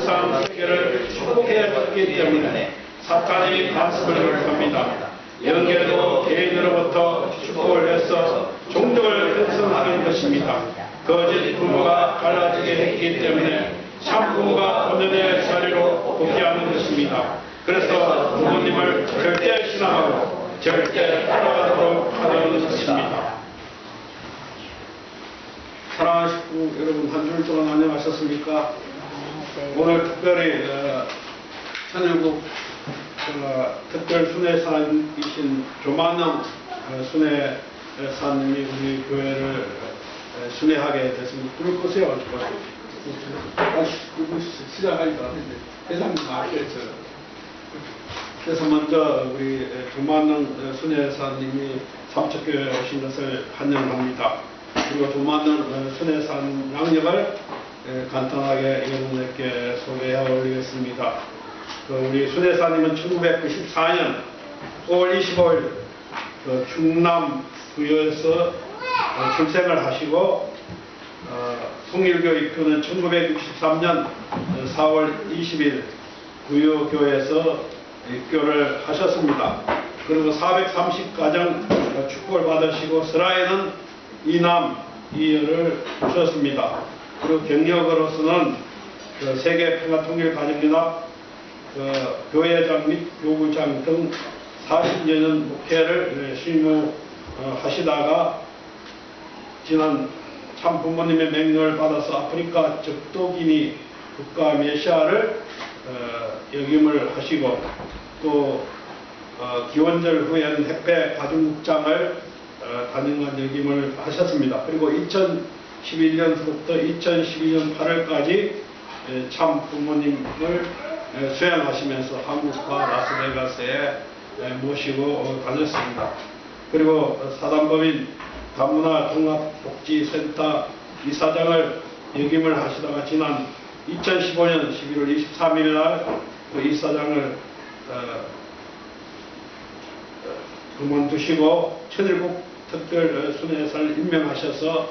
세상 세계를 축복해 줬기 때문에 사탄이 간섭을 합니다. 영계도 개인으로부터 축복을 해서 종족을 형성하는 것입니다. 거짓 부모가 갈라지게 했기 때문에 참 부모가 본연의 자리로 복귀하는 것입니다. 그래서 부모님을 절대 신앙하고 절대 따라가도록 하는 것입니다. 사랑하시고 여러분, 한 주일 동안 안녕하셨습니까? 오늘 특별히 천일국 특별 순회사이신 조만영 순회사님이 우리 교회를 순회하게 됐습니다. 불을 끄세요. 시작하니까 세상이 많겠어요. 그래서 먼저 우리 조만영 순회사님이 삼척교회에 오신 것을 환영합니다. 그리고 조만영 순회사님 양력을 간단하게 여러분에게 소개해 올리겠습니다. 우리 순회사님은 1994년 5월 25일 충남 부여에서 출생을 하시고 통일교 입교는 1963년 4월 20일 부여교에서 입교를 하셨습니다. 그리고 430가정 축복을 받으시고 설화에는 이남 이여를 주셨습니다. 그리고 경력으로서는 세계평화통일가정연합 교회장 및 교구장 등 40여 년 목회를 실무하시다가 지난 참 부모님의 명령을 받아서 아프리카 적도기니 국가 메시아를 역임을 하시고 또 기원절 후에는 핵배 가중국장을 단연간 역임을 하셨습니다. 그리고 2011년부터 2012년 8월까지 참 부모님을 수행하시면서 한국과 라스베가스에 모시고 다녔습니다. 그리고 사단법인 다문화 종합복지센터 이사장을 역임을 하시다가 지난 2015년 11월 23일 날 그 이사장을 그만두시고 천일국 특별 순회사를 임명하셔서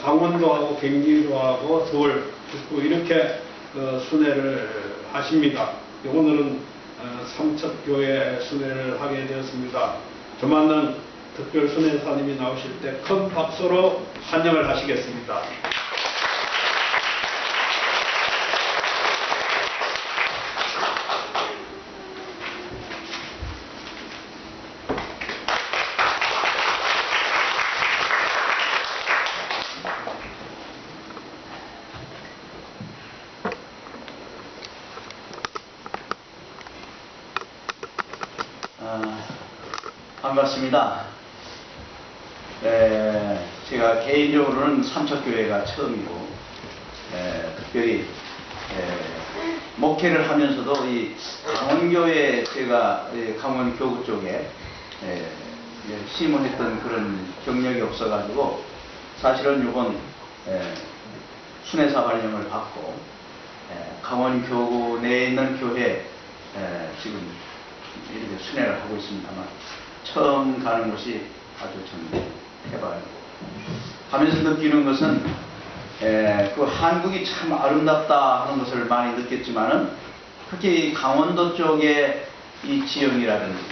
강원도하고 경기도하고 서울, 축구 이렇게 순회를 하십니다. 오늘은 삼척교회 순회를 하게 되었습니다. 조만영 특별 순회사님이 나오실 때 큰 박수로 환영을 하시겠습니다. 반갑습니다. 제가 개인적으로는 삼척교회가 처음이고 특별히 목회를 하면서도 이 강원교회 제가 강원교구 쪽에 심원했던 그런 경력이 없어가지고 사실은 이번 순회사 발령을 받고 강원교구 내에 있는 교회 지금 이렇게 순회를 하고 있습니다만 처음 가는 곳이 아주 참 해봐요. 하면서 느끼는 것은 그 한국이 참 아름답다 하는 것을 많이 느꼈지만은 특히 강원도 쪽의 이 지형이라든지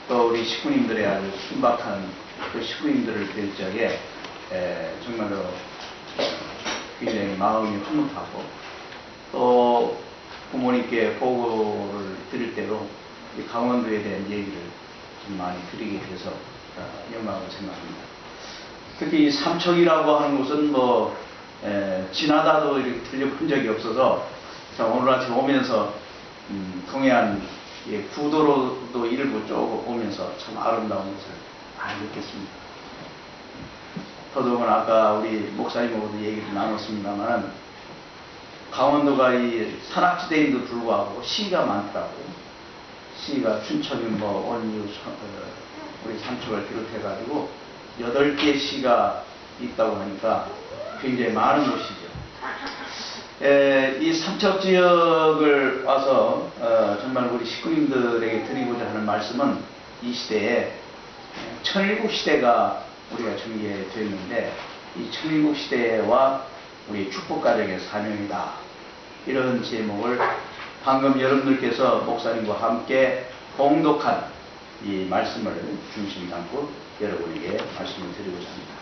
또 우리 식구님들의 아주 순박한 그 식구님들을 뵐 적에 정말로 굉장히 마음이 흐뭇하고 또 부모님께 보고를 드릴 때도 이 강원도에 대한 얘기를 좀 많이 드리게 돼서 영광을 생각합니다. 특히 이 삼척이라고 하는 곳은 뭐 지나다도 이렇게 들려본 적이 없어서 오늘 아침 오면서 동해안 구도로도 일부 쭉 오면서 참 아름다운 것을 많이 느꼈습니다. 더더군다나 아까 우리 목사님하고도 얘기를 나눴습니다만 강원도가 이 산악지대인도 불구하고 시가 많더라고요. 시가 춘천, 원유, 우리 삼척을 비롯해가지고 8개 시가 있다고 하니까 굉장히 많은 곳이죠. 이 삼척 지역을 와서 정말 우리 식구님들에게 드리고자 하는 말씀은 이 시대에 천일국 시대가 우리가 전개되어 있는데 이 천일국 시대와 우리 축복가정의 사명이다. 이런 제목을 방금 여러분들께서 목사님과 함께 봉독한 이 말씀을 중심 담고 여러분에게 말씀을 드리고자 합니다.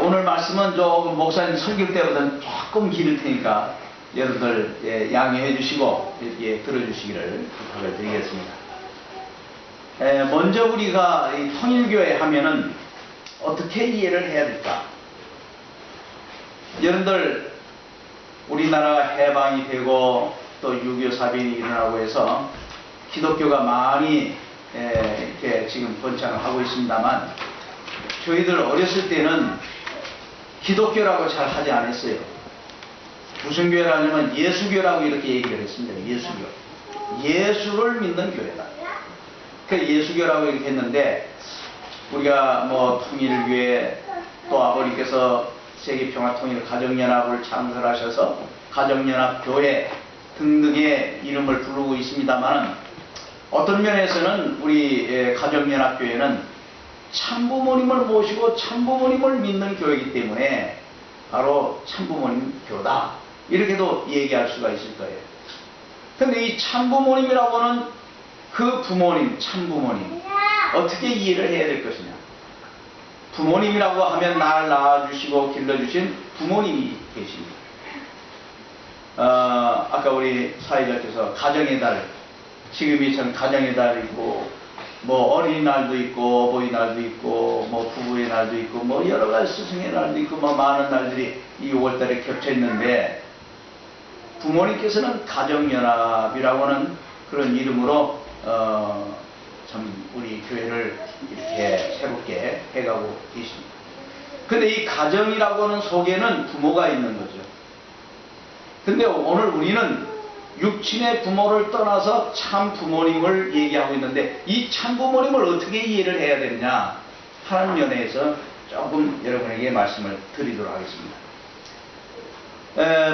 오늘 말씀은 조금 목사님 설교 때보다는 조금 길 테니까 여러분들 양해해 주시고 이렇게 들어주시기를 부탁을 드리겠습니다. 먼저 우리가 이 통일교회 하면은 어떻게 이해를 해야 될까? 여러분들 우리나라가 해방이 되고 또 6.25 사변이 일어나고 해서 기독교가 많이 이렇게 지금 번창을 하고 있습니다만 저희들 어렸을 때는 기독교라고 잘 하지 않았어요. 무슨 교회라냐면 예수교라고 이렇게 얘기를 했습니다. 예수교. 예수를 믿는 교회다. 그 예수교라고 이렇게 했는데 우리가 뭐 통일교회 또 아버지께서 세계평화통일 가정연합을 창설하셔서 가정연합교회 등등의 이름을 부르고 있습니다만 어떤 면에서는 우리 가정연합교회는 참부모님을 모시고 참부모님을 믿는 교회이기 때문에 바로 참부모님 교다 이렇게도 얘기할 수가 있을 거예요. 근데 이 참부모님이라고 하는 그 부모님, 참부모님 어떻게 이해를 해야 될 것이냐. 부모님이라고 하면 날 낳아주시고 길러주신 부모님이 계십니다. 아까 우리 사회자께서 가정의 달, 지금이 참 가정의 달이고 뭐 어린이날도 있고 어버이날도 있고 뭐 부부의 날도 있고 뭐 여러가지 스승의 날도 있고 뭐 많은 날들이 이 6월달에 겹쳐 있는데 부모님께서는 가정연합이라고 하는 그런 이름으로 참 우리 교회를 이렇게 새롭게 해가고 계십니다. 근데 이 가정이라고 하는 속에는 부모가 있는 거죠. 근데 오늘 우리는 육친의 부모를 떠나서 참 부모님을 얘기하고 있는데 이 참 부모님을 어떻게 이해를 해야 되느냐 하는 면에서 조금 여러분에게 말씀을 드리도록 하겠습니다.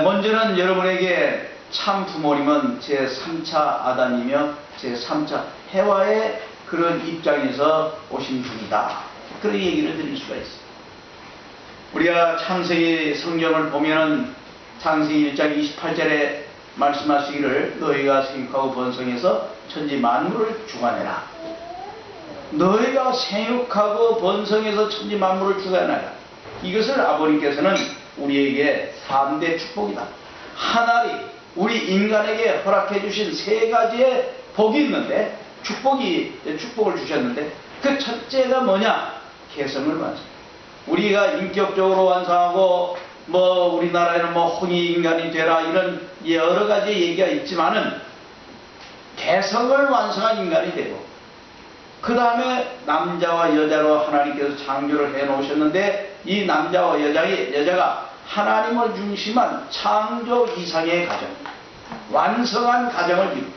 먼저는 여러분에게 참 부모님은 제3차 아담이며 제3차 해와의 그런 입장에서 오신 분이다. 그런 얘기를 드릴 수가 있어요. 우리가 창세기 성경을 보면은 창세기 1장 28절에 말씀하시기를 너희가 생육하고 번성해서 천지 만물을 주관해라. 너희가 생육하고 번성해서 천지 만물을 주관해라. 이것을 아버님께서는 우리에게 3대 축복이다. 하나님 우리 인간에게 허락해 주신 3가지의 복이 있는데 축복을 주셨는데 그 첫째가 뭐냐? 개성을 완성. 우리가 인격적으로 완성하고 뭐 우리나라에는 뭐 홍익인간이 되라 이런 여러 가지 얘기가 있지만은 개성을 완성한 인간이 되고 그 다음에 남자와 여자로 하나님께서 창조를 해 놓으셨는데 이 남자와 여자가 하나님을 중심한 창조 이상의 가정, 완성한 가정을 이루다.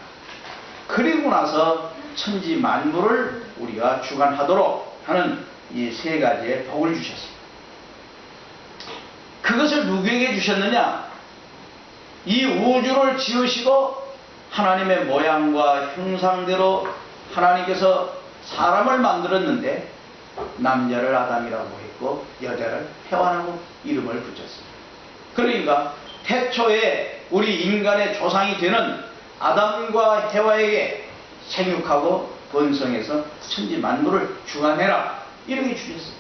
그리고 나서 천지 만물을 우리가 주관하도록 하는 이 3가지의 복을 주셨습니다. 그것을 누구에게 주셨느냐? 이 우주를 지으시고 하나님의 모양과 형상대로 하나님께서 사람을 만들었는데 남자를 아담이라고 했고 여자를 해와라고 이름을 붙였습니다. 그러니까 태초에 우리 인간의 조상이 되는 아담과 해와에게 생육하고 번성해서 천지 만물을 주관해라 이렇게 주셨습니다.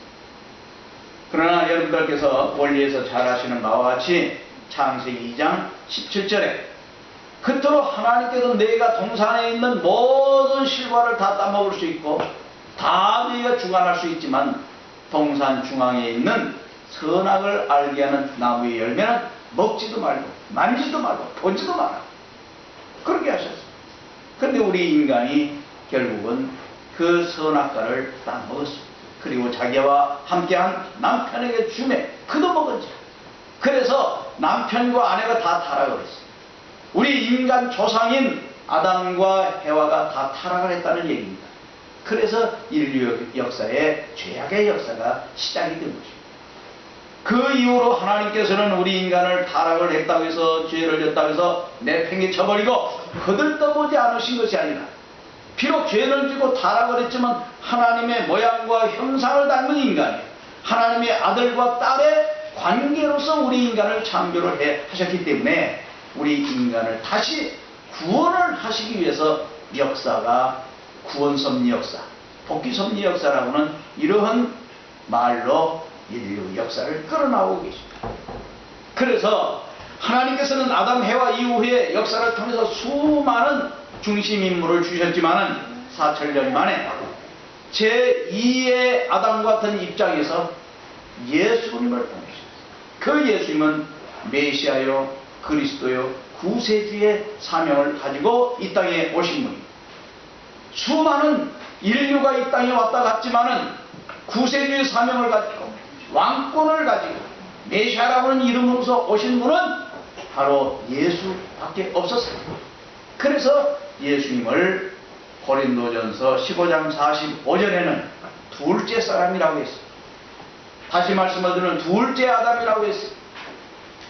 그러나 여러분들께서 원리에서 잘 아시는 바와 같이 창세기 2장 17절에 그토록 하나님께서 너희가 동산에 있는 모든 실과를 다 따먹을 수 있고 다 너희가 주관할 수 있지만 동산 중앙에 있는 선악을 알게 하는 나무의 열매는 먹지도 말고 만지도 말고 보지도 마라. 그렇게 하셨어요. 그런데 우리 인간이 결국은 그 선악과를 다 먹었습니다. 그리고 자기와 함께한 남편에게 주매 그도 먹은지라. 그래서 남편과 아내가 다 타락을 했어요. 우리 인간 조상인 아담과 해와가 다 타락을 했다는 얘기입니다. 그래서 인류 역사의 죄악의 역사가 시작이 된 것입니다. 그 이후로 하나님께서는 우리 인간을 타락을 했다고 해서 죄를 졌다고 해서 내팽개쳐버리고 거들떠보지 않으신 것이 아니라 비록 죄는 지고 타락을 했지만 하나님의 모양과 형상을 닮은 인간이 하나님의 아들과 딸의 관계로서 우리 인간을 창조를 하셨기 때문에 우리 인간을 다시 구원을 하시기 위해서 역사가 구원섭리 역사, 복귀섭리 역사라고는 이러한 말로 인류 역사를 끌어나오고 계십니다. 그래서 하나님께서는 아담 해와 이후의 역사를 통해서 수많은 중심 인물을 주셨지만은 4000년 만에 제2의 아담과 같은 입장에서 예수님을 보내셨어요. 그 예수님은 메시아요, 그리스도요, 구세주의 사명을 가지고 이 땅에 오신 분입니다. 수많은 인류가 이 땅에 왔다 갔지만은 구세주의 사명을 가지고 왕권을 가지고 메시아라고는 이름으로서 오신 분은 바로 예수밖에 없었어요. 그래서 예수님을 고린도전서 15장 45절에는 둘째 사람이라고 했어요. 다시 말씀을 드리면 둘째 아담이라고 했어요.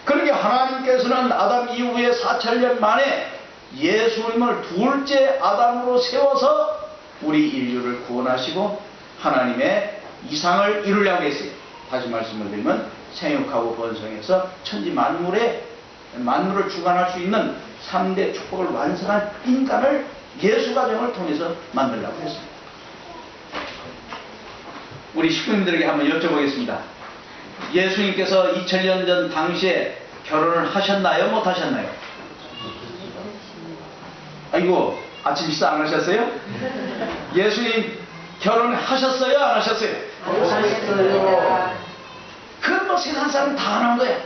그러니까 하나님께서는 아담 이후에 4000년 만에 예수님을 둘째 아담으로 세워서 우리 인류를 구원하시고 하나님의 이상을 이루려고 했어요. 다시 말씀을 드리면 생육하고 번성해서 천지 만물을 주관할 수 있는 3대 축복을 완성한 인간을 예수 가정을 통해서 만들려고 했습니다. 우리 식구님들에게 한번 여쭤보겠습니다. 예수님께서 2000년 전 당시에 결혼을 하셨나요? 못 하셨나요? 아이고, 아침 식사 안 하셨어요? 예수님 결혼하셨어요? 안 하셨어요? 하셨어요. 그건 뭐 세상 사람 다 아는 거야.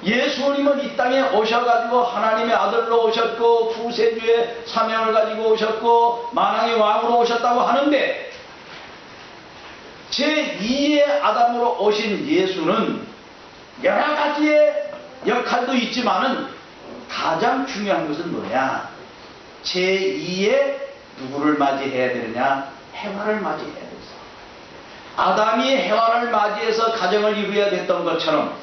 예수님은 이 땅에 오셔가지고 하나님의 아들로 오셨고 구세주의 사명을 가지고 오셨고 만왕의 왕으로 오셨다고 하는데 제2의 아담으로 오신 예수는 여러 가지의 역할도 있지만은 가장 중요한 것은 뭐냐? 제2의 누구를 맞이해야 되느냐? 해와를 맞이해야 돼서 아담이 해와를 맞이해서 가정을 이루어야 됐던 것처럼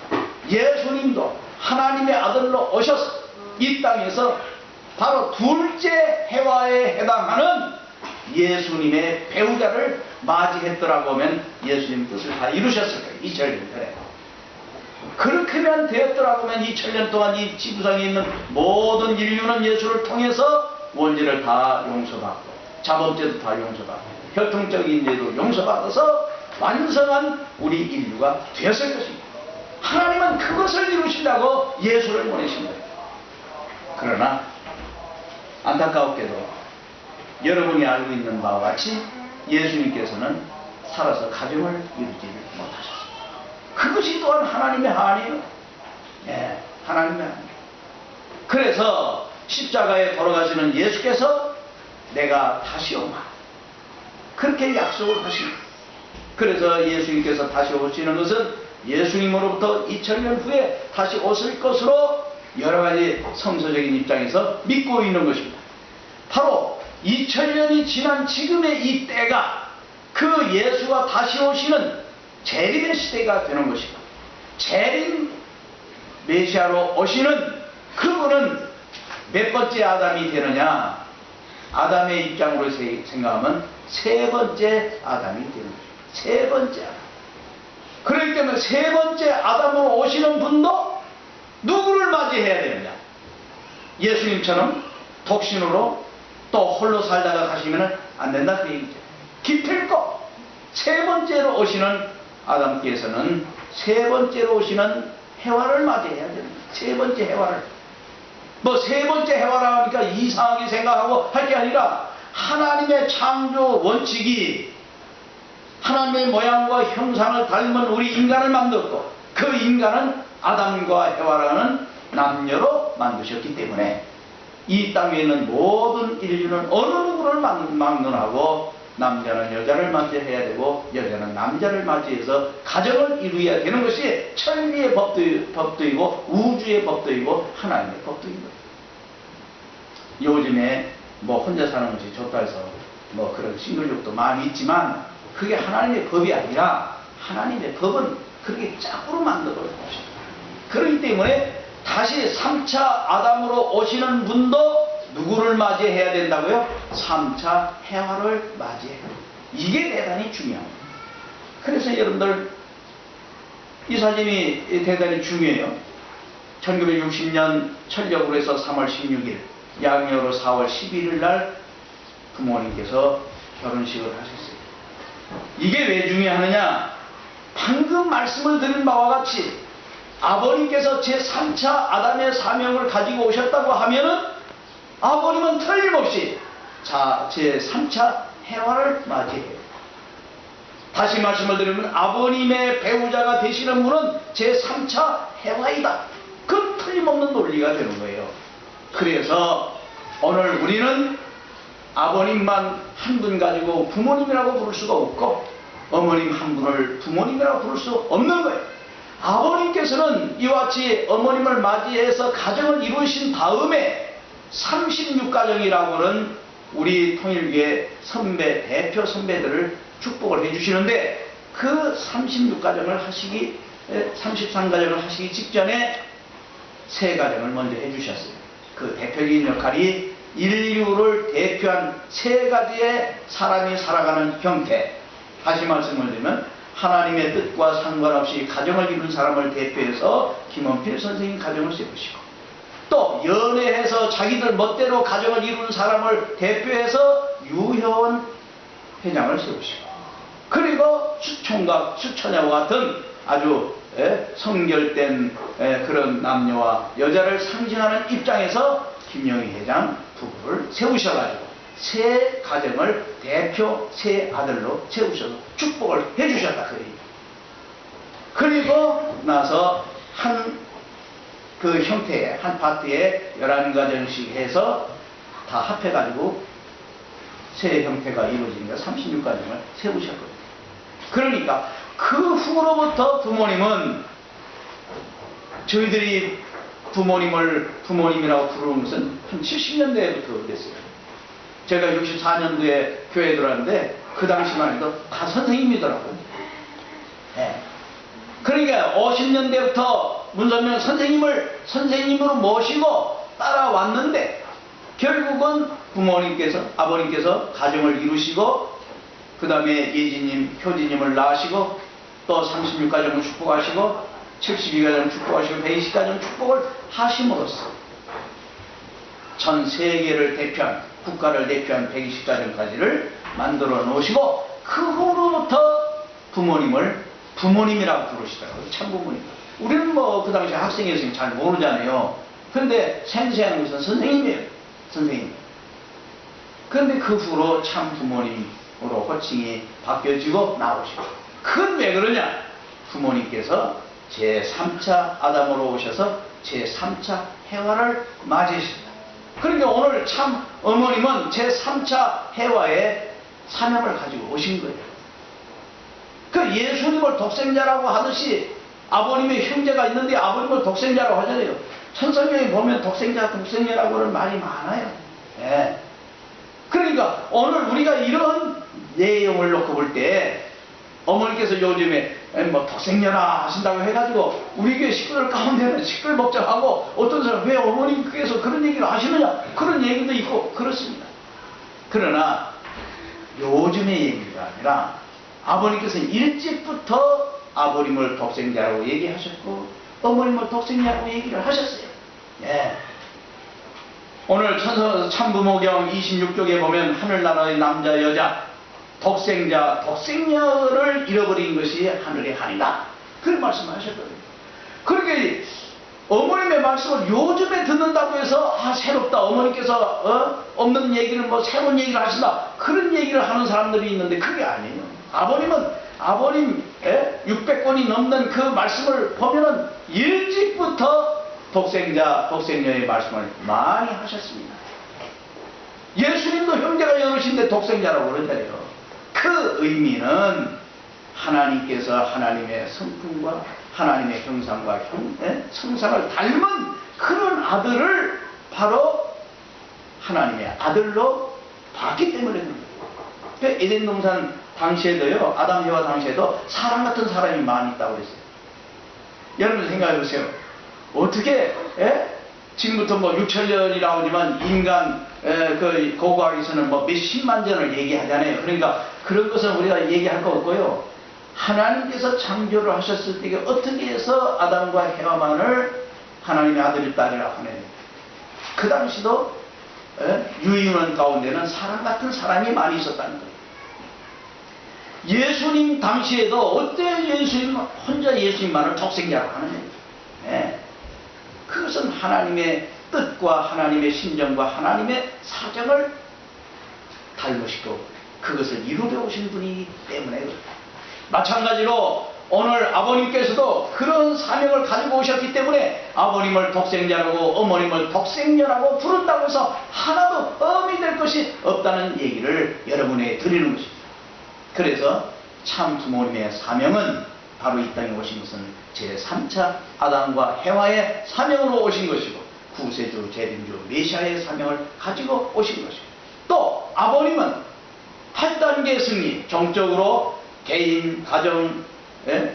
예수님도 하나님의 아들로 오셔서 이 땅에서 바로 둘째 해와에 해당하는 예수님의 배우자를 맞이했더라고 하면 예수님 뜻을 다 이루셨을 거예요. 2000년 전에. 그렇게만 되었더라고 하면 2000년 동안 이 지구상에 있는 모든 인류는 예수를 통해서 원죄를 다 용서받고 자범죄도 다 용서받고 혈통적인 죄도 용서받아서 완성한 우리 인류가 되었을 것입니다. 하나님은 그것을 이루시려고 예수를 보내신 거예요. 그러나 안타깝게도 여러분이 알고 있는 바와 같이 예수님께서는 살아서 가정을 이루지를 못하셨습니다. 그것이 또한 하나님의 한이에요. 예, 하나님의 한. 그래서 십자가에 돌아가시는 예수께서 내가 다시 오마 그렇게 약속을 하십니다. 그래서 예수님께서 다시 오시는 것은 예수님으로부터 2000년 후에 다시 오실 것으로 여러 가지 성서적인 입장에서 믿고 있는 것입니다. 바로 2000년이 지난 지금의 이 때가 그 예수가 다시 오시는 재림의 시대가 되는 것입니다. 재림 메시아로 오시는 그분은 몇 번째 아담이 되느냐? 아담의 입장으로 생각하면 세 번째 아담이 되는 것입니다. 세 번째 아담. 그렇기 때문에 세 번째 아담으로 오시는 분도 누구를 맞이해야 되느냐? 예수님처럼 독신으로 또 홀로 살다가 가시면 안 된다 그 얘기죠. 기필코 세 번째로 오시는 아담께서는 세 번째로 오시는 해와를 맞이해야 됩니다. 세 번째 해와를. 뭐 세 번째 해와라 하니까 이상하게 생각하고 할 게 아니라 하나님의 창조 원칙이 하나님의 모양과 형상을 닮은 우리 인간을 만들고 그 인간은 아담과 해와라는 남녀로 만드셨기 때문에 이 땅에 있는 모든 인류는 어느 누구를 막론하고 남자는 여자를 맞이해야 되고 여자는 남자를 맞이해서 가정을 이루어야 되는 것이 천리의 법도이고 우주의 법도이고 하나님의 법도인 거예요. 요즘에 뭐 혼자 사는 것이 좋다 해서 뭐 그런 싱글족도 많이 있지만 그게 하나님의 법이 아니라 하나님의 법은 그렇게 짝으로 만들어 놓은 것입니다. 그렇기 때문에 다시 3차 아담으로 오시는 분도 누구를 맞이해야 된다고요? 3차 해와를 맞이해야 됩니다. 이게 대단히 중요합니다. 그래서 여러분들 이 사진이 대단히 중요해요. 1960년 철력으로 해서 3월 16일, 양력으로 4월 11일 날 부모님께서 결혼식을 하셨어요. 이게 왜 중요하느냐? 방금 말씀을 드린 바와 같이 아버님께서 제3차 아담의 사명을 가지고 오셨다고 하면은 아버님은 틀림없이 제3차 해화를 맞이해요. 다시 말씀을 드리면 아버님의 배우자가 되시는 분은 제3차 해화이다. 그건 틀림없는 논리가 되는 거예요. 그래서 오늘 우리는 아버님만 한 분 가지고 부모님이라고 부를 수가 없고 어머님 한 분을 부모님이라고 부를 수 없는 거예요. 아버님께서는 이와 같이 어머님을 맞이해서 가정을 이루신 다음에 36가정이라고는 우리 통일교회 선배, 대표 선배들을 축복을 해주시는데 그 33가정을 하시기 직전에 3가정을 먼저 해주셨어요. 그 대표적인 역할이 인류를 대표한 3가지의 사람이 살아가는 형태. 다시 말씀을 드리면 하나님의 뜻과 상관없이 가정을 이룬 사람을 대표해서 김원필 선생님 가정을 세우시고, 또 연애해서 자기들 멋대로 가정을 이루는 사람을 대표해서 유효원 회장을 세우시고, 그리고 수총각, 수처녀와 같은 아주 성결된 그런 남녀와 여자를 상징하는 입장에서 김영희 회장 부부를 세우셔가지고 3가정을 대표 3아들로 세우셔서 축복을 해주셨다 그 얘기. 그리고 나서 그 형태의 한 파트에 11가정씩 해서 다 합해가지고 새 형태가 이루어지니까 36가정을 세우셨거든요. 그러니까 그 후로부터 부모님은, 저희들이 부모님을 부모님이라고 부르는 것은 한 70년대부터 됐어요. 제가 64년도에 교회에 들어왔는데 그 당시만 해도 다 선생님이더라고요. 네. 그러니까 50년대부터 문선명 선생님을 선생님으로 모시고 따라왔는데 결국은 부모님께서, 아버님께서 가정을 이루시고 그 다음에 예지님, 효지님을 낳으시고 또 36가정을 축복하시고 72가정 축복하시고 120가정 축복을 하심으로써 전 세계를 대표한, 국가를 대표한 120가정까지를 만들어 놓으시고 그 후로부터 부모님을 부모님이라고 부르시더라고요. 참부모님. 우리는 뭐 그 당시 학생이었으니 잘 모르잖아요. 그런데 생생한 것은 선생님이에요. 선생님. 그런데 그 후로 참부모님으로 호칭이 바뀌어지고 나오시고, 그건 왜 그러냐? 부모님께서 제3차 아담으로 오셔서 제3차 해화를 맞이하십니다. 그러니까 오늘 참 어머님은 제3차 해화의 사명을 가지고 오신 거예요. 그 예수님을 독생자라고 하듯이 아버님의 형제가 있는데 아버님을 독생자라고 하잖아요. 천성경에 보면 독생자라고는 말이 많아요. 예. 그러니까 오늘 우리가 이런 내용을 놓고 볼 때 어머니께서 요즘에 뭐 독생녀나 하신다고 해가지고 우리 교회 식구들 가운데는 시끌벅적하고 어떤 사람 왜 어머니께서 그런 얘기를 하시느냐 그런 얘기도 있고 그렇습니다. 그러나 요즘의 얘기가 아니라 아버님께서는 일찍부터 아버님을 독생자라고 얘기하셨고 어머님을 독생자라고 얘기를 하셨어요. 예. 오늘 참부모경 26쪽에 보면 하늘나라의 남자 여자 독생자 독생녀를 잃어버린 것이 하늘의 한이다, 그런 말씀을 하셨거든요. 그러니까 어머님의 말씀을 요즘에 듣는다고 해서 새롭다, 어머니께서 없는 얘기를 뭐 새로운 얘기를 하신다, 그런 얘기를 하는 사람들이 있는데 그게 아니에요. 아버님 600권이 넘는 그 말씀을 보면은 일찍부터 독생자 독생녀의 말씀을 많이 하셨습니다. 예수님도 형제가 여럿인데 독생자라고 그러잖아요. 그 의미는 하나님께서 하나님의 성품과 하나님의 형상과 성상을 닮은 그런 아들을 바로 하나님의 아들로 봤기 때문에 그런 거예요. 에덴 동산 당시에도요, 아담 해와 당시에도 사람 같은 사람이 많이 있다고 그랬어요. 여러분 생각해 보세요. 어떻게 지금부터 뭐 6천년이라고 하지만 인간 그 고고학에서는 뭐 몇십만 전을 얘기하잖아요. 그러니까 그런 것은 우리가 얘기할 거 없고요. 하나님께서 창조를 하셨을 때 어떻게 해서 아담과 해와만을 하나님의 아들이 딸이라 하느냐. 그 당시도 유인원 가운데는 사람 같은 사람이 많이 있었다는 거예요. 예수님 당시에도 어때 예수님 혼자 예수님만을 독생자라고 하느냐. 그것은 하나님의 뜻과 하나님의 심정과 하나님의 사정을 닮으시고 그것을 이루려 오신 분이기 때문에 그렇다. 마찬가지로 오늘 아버님께서도 그런 사명을 가지고 오셨기 때문에 아버님을 독생자라고 어머님을 독생녀라고 부른다고 해서 하나도 엄이 될 것이 없다는 얘기를 여러분에게 드리는 것입니다. 그래서 참 부모님의 사명은 바로 이 땅에 오신 것은 제3차 아담과 해와의 사명으로 오신 것이고 구세주, 재림주, 메시아의 사명을 가지고 오신 것이고 또 아버님은 8단계 승리, 정적으로 개인, 가정,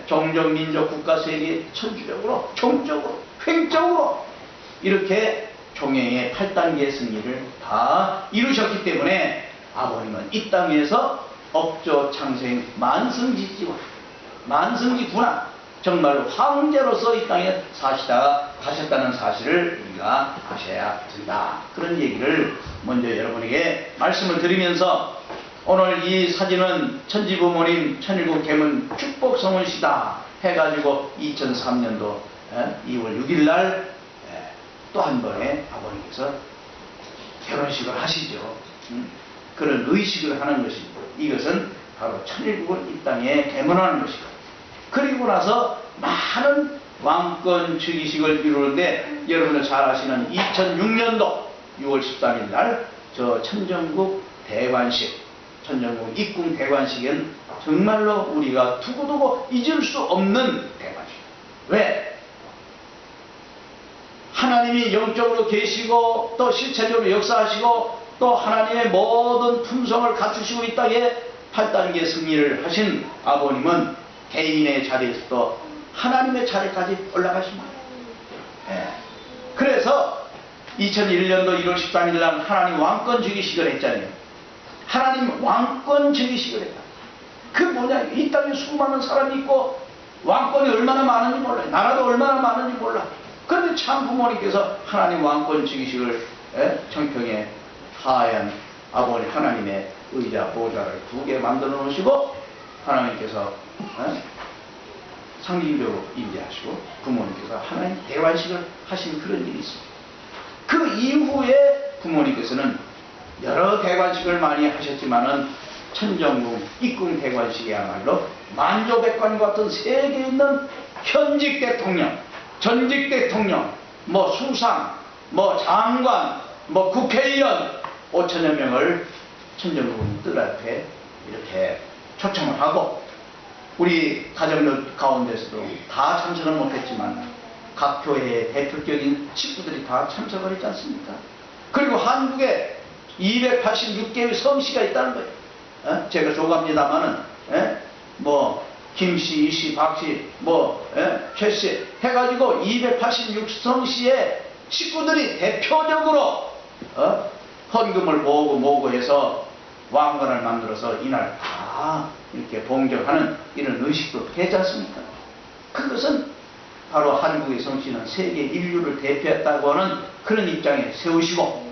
종족, 민족, 국가, 세계, 천주적으로, 종적으로, 횡적으로 이렇게 종행의 8단계 승리를 다 이루셨기 때문에 아버님은 이 땅에서 업조, 창생, 만승지지와 만승지구나 정말로 황제로서 이 땅에 사시다가 가셨다는 사실을 우리가 아셔야 된다. 그런 얘기를 먼저 여러분에게 말씀을 드리면서 오늘 이 사진은 천지부모님 천일국 계문 축복성원시다 해가지고 2003년도 2월 6일 날 또 한 번에 아버님께서 결혼식을 하시죠. 그런 의식을 하는 것입니다. 이것은 바로 천일국을 이 땅에 계문하는 것이고 그리고 나서 많은 왕권 즉위식을 이루는데 여러분은 잘 아시는 2006년도 6월 13일 날 저 천정국 대관식 천정국 입궁 대관식은 정말로 우리가 두고두고 잊을 수 없는 대관식. 왜? 하나님이 영적으로 계시고 또 실체적으로 역사하시고 또 하나님의 모든 품성을 갖추시고 이 땅에 8단계 승리를 하신 아버님은 개인의 자리에서도 하나님의 자리까지 올라가십니다. 그래서 2001년도 1월 13일 날 하나님 왕권 즉위식을 했잖아요. 하나님 왕권 즉위식을 했다. 그 뭐냐, 이 땅에 수많은 사람이 있고 왕권이 얼마나 많은지 몰라요. 나라도 얼마나 많은지 몰라. 그런데 참 부모님께서 하나님 왕권 즉위식을 청평에 하얀 아버님 하나님의 의자 보좌를 2개 만들어 놓으시고 하나님께서 상징적으로 임재하시고 부모님께서 하나님 대관식을 하신 그런 일이 있습니다. 그 이후에 부모님께서는 여러 대관식을 많이 하셨지만은 천정궁 입궁 대관식이야말로 만조백관과 같은 세계에 있는 현직 대통령, 전직 대통령, 뭐 수상, 뭐 장관, 뭐 국회의원 5천여 명을 천정궁 뜰 앞에 이렇게 초청을 하고 우리 가정들 가운데서도 다 참석은 못했지만 각 교회의 대표적인 식구들이 다 참석을 했지 않습니까? 그리고 한국에 286개의 성씨가 있다는 거예요. 제가 조갑니다마는 뭐 김씨, 이씨, 박씨, 뭐 최씨 해가지고 286성씨의 식구들이 대표적으로 헌금을 모으고 해서 왕관을 만들어서 이날 다 이렇게 봉정하는 이런 의식도 했지 않습니까? 그것은 바로 한국의 성씨는 세계 인류를 대표했다고 하는 그런 입장에 세우시고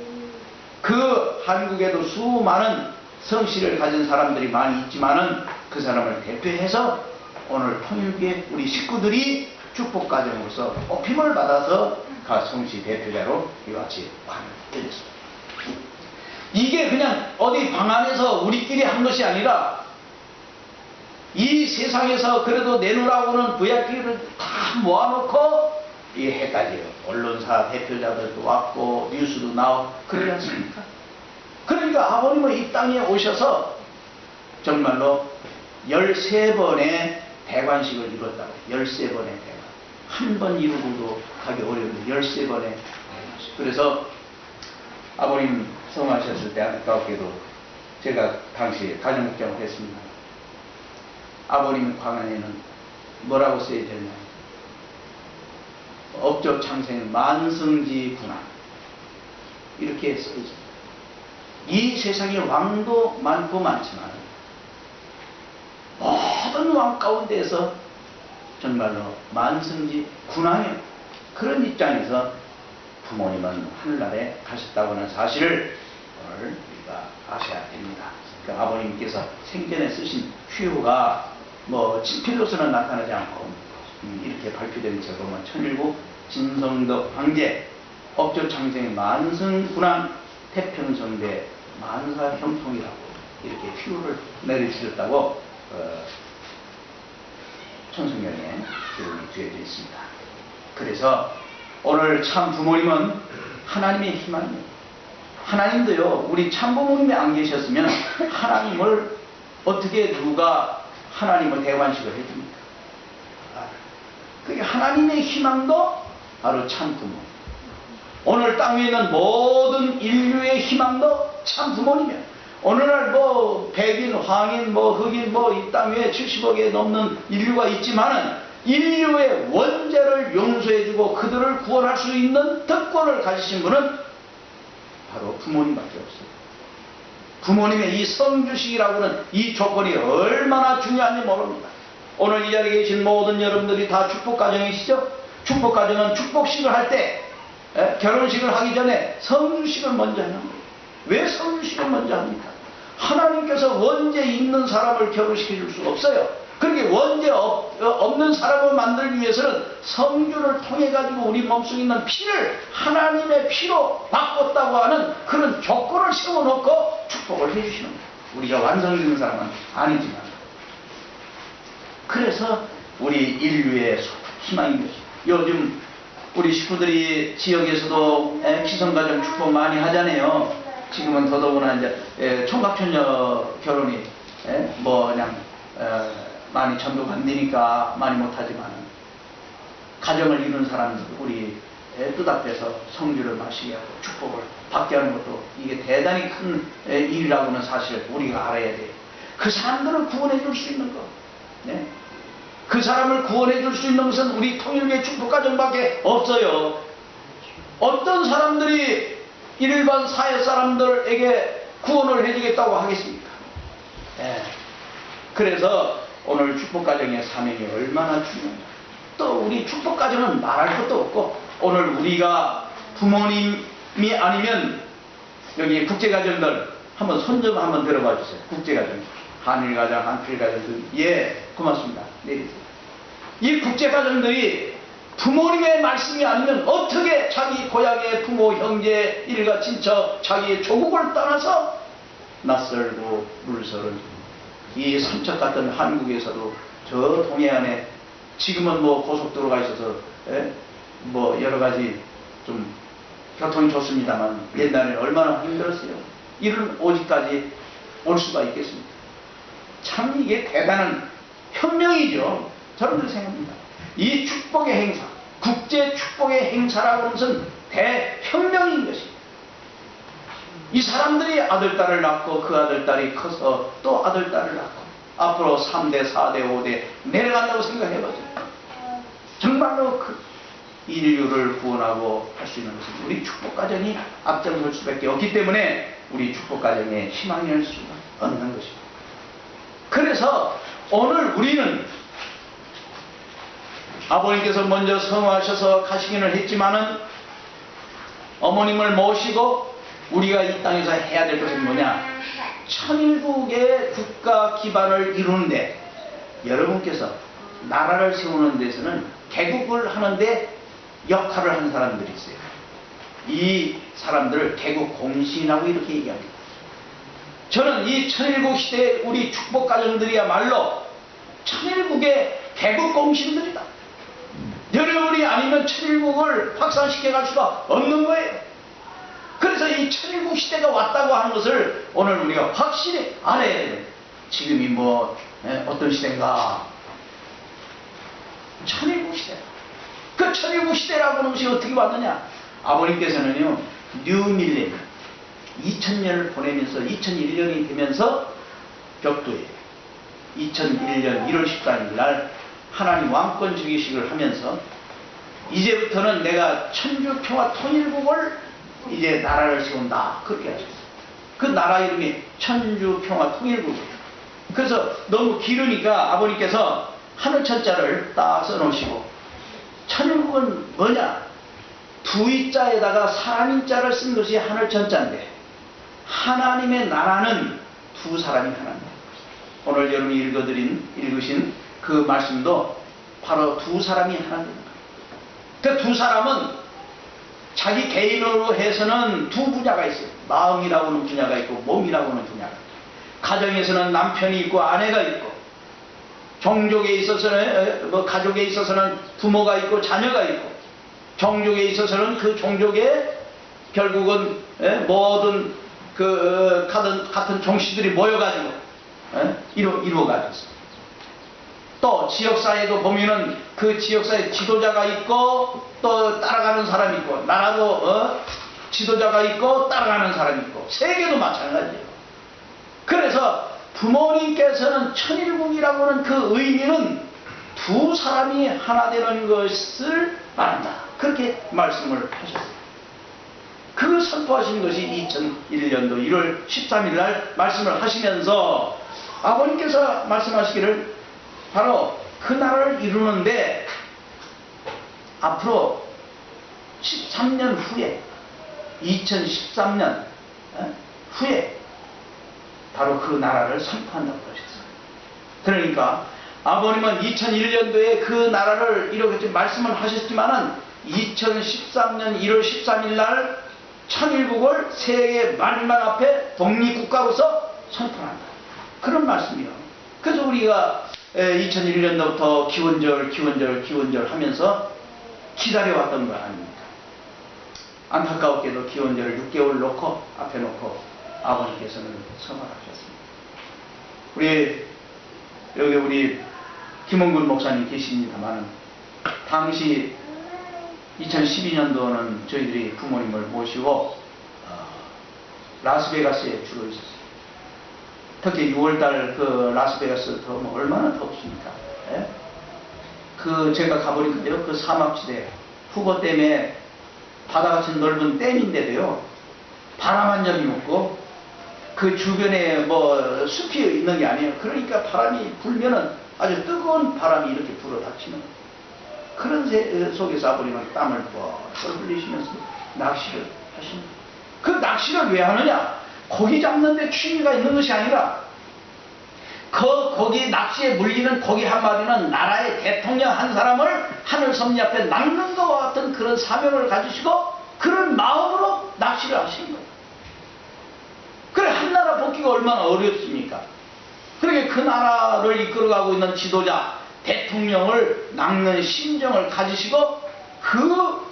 그 한국에도 수많은 성씨를 가진 사람들이 많이 있지만은 그 사람을 대표해서 오늘 통일교회 우리 식구들이 축복가정으로서 뽑힘을 받아서 가 성씨 대표자로 이와 같이 관을 열렸습니다. 이게 그냥 어디 방 안에서 우리끼리 한 것이 아니라 이 세상에서 그래도 내놓으라고는 VIP를 다 모아놓고 이게 헷갈려요. 언론사 대표자들도 왔고 뉴스도 나오고 그러지 않습니까? 그러니까 아버님은 이 땅에 오셔서 정말로 13번의 대관식을 이뤘다고. 13번의 대관. 한 번 이루고도 가기 어려운데 13번의 대관식. 그래서 아버님 성하셨을 때 안타깝게도 제가 당시 가정목장을 했습니다. 아버님 광안에는 뭐라고 써야 되냐. 업적창생 만승지 군안 이렇게 써있습니다. 이 세상에 왕도 많고 많지만 모든 왕 가운데에서 정말로 만성지 군왕의 그런 입장에서 부모님은 하늘나라에 가셨다고 하는 사실을 오늘 우리가 아셔야 됩니다. 그 아버님께서 생전에 쓰신 휴가 뭐 친필로서는 나타나지 않고 이렇게 발표된 책을 보면 천일국 진성덕 황제 억조창생의 만성군왕 태평성대 만사형통이라고 이렇게 휴를 내려주셨다고 천성경에 기록이 되어져 있습니다. 그래서 오늘 참 부모님은 하나님의 희망입니다. 하나님도요, 우리 참 부모님이 안 계셨으면 하나님을 어떻게 누가 하나님을 대관식을 해줍니까? 그게 하나님의 희망도 바로 참 부모. 오늘 땅 위에 있는 모든 인류의 희망도 참 부모님이야. 오늘날 뭐 백인, 황인, 뭐 흑인, 뭐 이 땅 위에 70억에 넘는 인류가 있지만은 인류의 원죄를 용서해주고 그들을 구원할 수 있는 특권을 가지신 분은 바로 부모님밖에 없어요. 부모님의 이 성주식이라고는 이 조건이 얼마나 중요한지 모릅니다. 오늘 이 자리에 계신 모든 여러분들이 다 축복가정이시죠? 축복가정은 축복식을 할 때 결혼식을 하기 전에 성주식을 먼저 하는 거예요. 왜 성주식을 먼저 합니까? 하나님께서 원죄 있는 사람을 결혼시켜 줄 수가 없어요. 그렇게 원죄 없는 사람을 만들기 위해서는 성주를 통해 가지고 우리 몸속에 있는 피를 하나님의 피로 바꿨다고 하는 그런 조건을 세워놓고 축복을 해주시는 거예요. 우리가 완성되는 사람은 아니지만. 그래서 우리 인류의 희망인 것이죠. 요즘 우리 식구들이 지역에서도 기성가정 축복 많이 하잖아요. 지금은 더더구나 이제 총각촌녀 결혼이 뭐 그냥 많이 전도가 안 되니까 많이 못하지만 가정을 이룬 사람들 우리 뜻앞에서 성주를 마시게 하고 축복을 받게 하는 것도 이게 대단히 큰 일이라고는 사실 우리가 알아야 돼요. 그 사람들을 구원해 줄 수 있는 것. 네? 그 사람을 구원해 줄 수 있는 것은 우리 통일교의 축복가정밖에 없어요. 어떤 사람들이 일반 사회 사람들에게 구원을 해주겠다고 하겠습니까? 네. 그래서 오늘 축복가정의 사명이 얼마나 중요한가. 또 우리 축복가정은 말할 것도 없고 오늘 우리가 부모님이 아니면 여기 국제가정들 한번 손 좀 한번 들어봐 주세요. 국제가정, 한일가정, 한필가정들. 예, 고맙습니다. 내리세요. 이 국제가정들이 부모님의 말씀이 아니면 어떻게 자기 고향의 부모, 형제, 일가, 친척, 자기의 조국을 떠나서 낯설고 물설은 이 삼척 같은 한국에서도 저 동해안에 지금은 뭐 고속도로가 있어서 뭐 여러 가지 좀 교통이 좋습니다만 옛날에는 얼마나 힘들었어요. 이런 오지까지 올 수가 있겠습니까? 참 이게 대단한 혁명이죠. 저는 그렇게 생각합니다. 이 축복의 행사, 국제 축복의 행사라고 하는 것은 대혁명인 것입니다. 이 사람들이 아들딸을 낳고 그 아들딸이 커서 또 아들딸을 낳고 앞으로 3대, 4대, 5대 내려간다고 생각해보죠. 정말로 그 인류를 구원하고 할 수 있는 것은 우리 축복가정이 앞장설 수밖에 없기 때문에 우리 축복가정의 희망일 수가 없는 것입니다. 그래서 오늘 우리는 아버님께서 먼저 성화하셔서 가시기는 했지만은 어머님을 모시고 우리가 이 땅에서 해야 될 것은 뭐냐? 천일국의 국가 기반을 이루는데 여러분께서 나라를 세우는 데서는 개국을 하는데 역할을 하는 사람들이 있어요. 이 사람들을 개국 공신이라고 이렇게 얘기합니다. 저는 이 천일국 시대의 우리 축복가정들이야말로 천일국의 개국 공신들이다. 여러분이 아니면 천일국을 확산시켜갈 수가 없는 거예요. 그래서 이 천일국 시대가 왔다고 하는 것을 오늘 우리가 확실히 알아야 돼요. 지금이 뭐 어떤 시대인가? 천일국 시대. 그 천일국 시대라고 하는 것이 어떻게 왔느냐? 아버님께서는요, 뉴밀레니엄 2000년을 보내면서 2001년이 되면서 벽두에 2001년 1월 14일 날 하나님 왕권 즉위식을 하면서 이제부터는 내가 천주평화 통일국을 이제 나라를 세운다. 그렇게 하셨어요. 그 나라 이름이 천주평화 통일국이에요. 그래서 너무 길으니까 아버님께서 하늘천자를 딱 써놓으시고, 천일국은 뭐냐? 두 이자에다가 사람인자를 쓴 것이 하늘천자인데, 하나님의 나라는 두 사람이 하나입니다. 오늘 여러분이 읽으신 그 말씀도 바로 두 사람이 하나 되는 거예요. 그 두 사람은 자기 개인으로 해서는 두 분야가 있어요. 마음이라고 하는 분야가 있고 몸이라고 하는 분야가 있고, 가정에서는 남편이 있고 아내가 있고, 종족에 있어서는 가족에 있어서는 부모가 있고 자녀가 있고, 종족에 있어서는 그 종족에 결국은 모든 그 같은 종씨들이 모여가지고 이루어가졌어요. 또 지역사회도 보면은 그 지역사회 지도자가 있고 또 따라가는 사람이 있고, 나라도 지도자가 있고 따라가는 사람이 있고, 세계도 마찬가지예요. 그래서 부모님께서는 천일국이라고 하는 그 의미는 두 사람이 하나 되는 것을 말한다, 그렇게 말씀을 하셨어요. 그 선포하신 것이 2001년도 1월 13일 날 말씀을 하시면서 아버님께서 말씀하시기를, 바로 그 나라를 이루는데 앞으로 13년 후에, 2013년 후에 바로 그 나라를 선포한다고 하셨어요. 그러니까 아버님은 2001년도에 그 나라를 이렇게 말씀을 하셨지만은 2013년 1월 13일 날 천일국을 세계 만만 앞에 독립국가로서 선포한다, 그런 말씀이에요. 그래서 우리가 2001년도부터 기원절 하면서 기다려왔던 거 아닙니까? 안타까웠게도 기원절을 6개월 놓고 앞에 놓고 아버님께서는 선언하셨습니다. 우리 김원근 목사님 계십니다만, 당시 2012년도는 저희들이 부모님을 모시고 라스베가스에 주로 있었어요. 특히 6월달 그 라스베가스 더우면 얼마나 덥습니까? 예? 제가 가보니까요, 그 사막지대 후보댐에 바다같이 넓은 댐인데도요, 바람 한 점이 없고 그 주변에 뭐 숲이 있는 게 아니에요. 그러니까 바람이 불면은 아주 뜨거운 바람이 이렇게 불어닥치는 그런 속에서 아버님은 땀을 뻘뻘 흘리시면서 낚시를 하십니다. 그 낚시를 왜 하느냐? 고기 잡는데 취미가 있는 것이 아니라 거기 낚시에 물리는 고기 한 마리는 나라의 대통령 한 사람을 하늘 섭리 앞에 낚는 것과 같은 그런 사명을 가지시고 그런 마음으로 낚시를 하신 거예요. 그래, 한 나라 복귀가 얼마나 어렵습니까? 그러니까 그 나라를 이끌어가고 있는 지도자, 대통령을 낚는 심정을 가지시고 그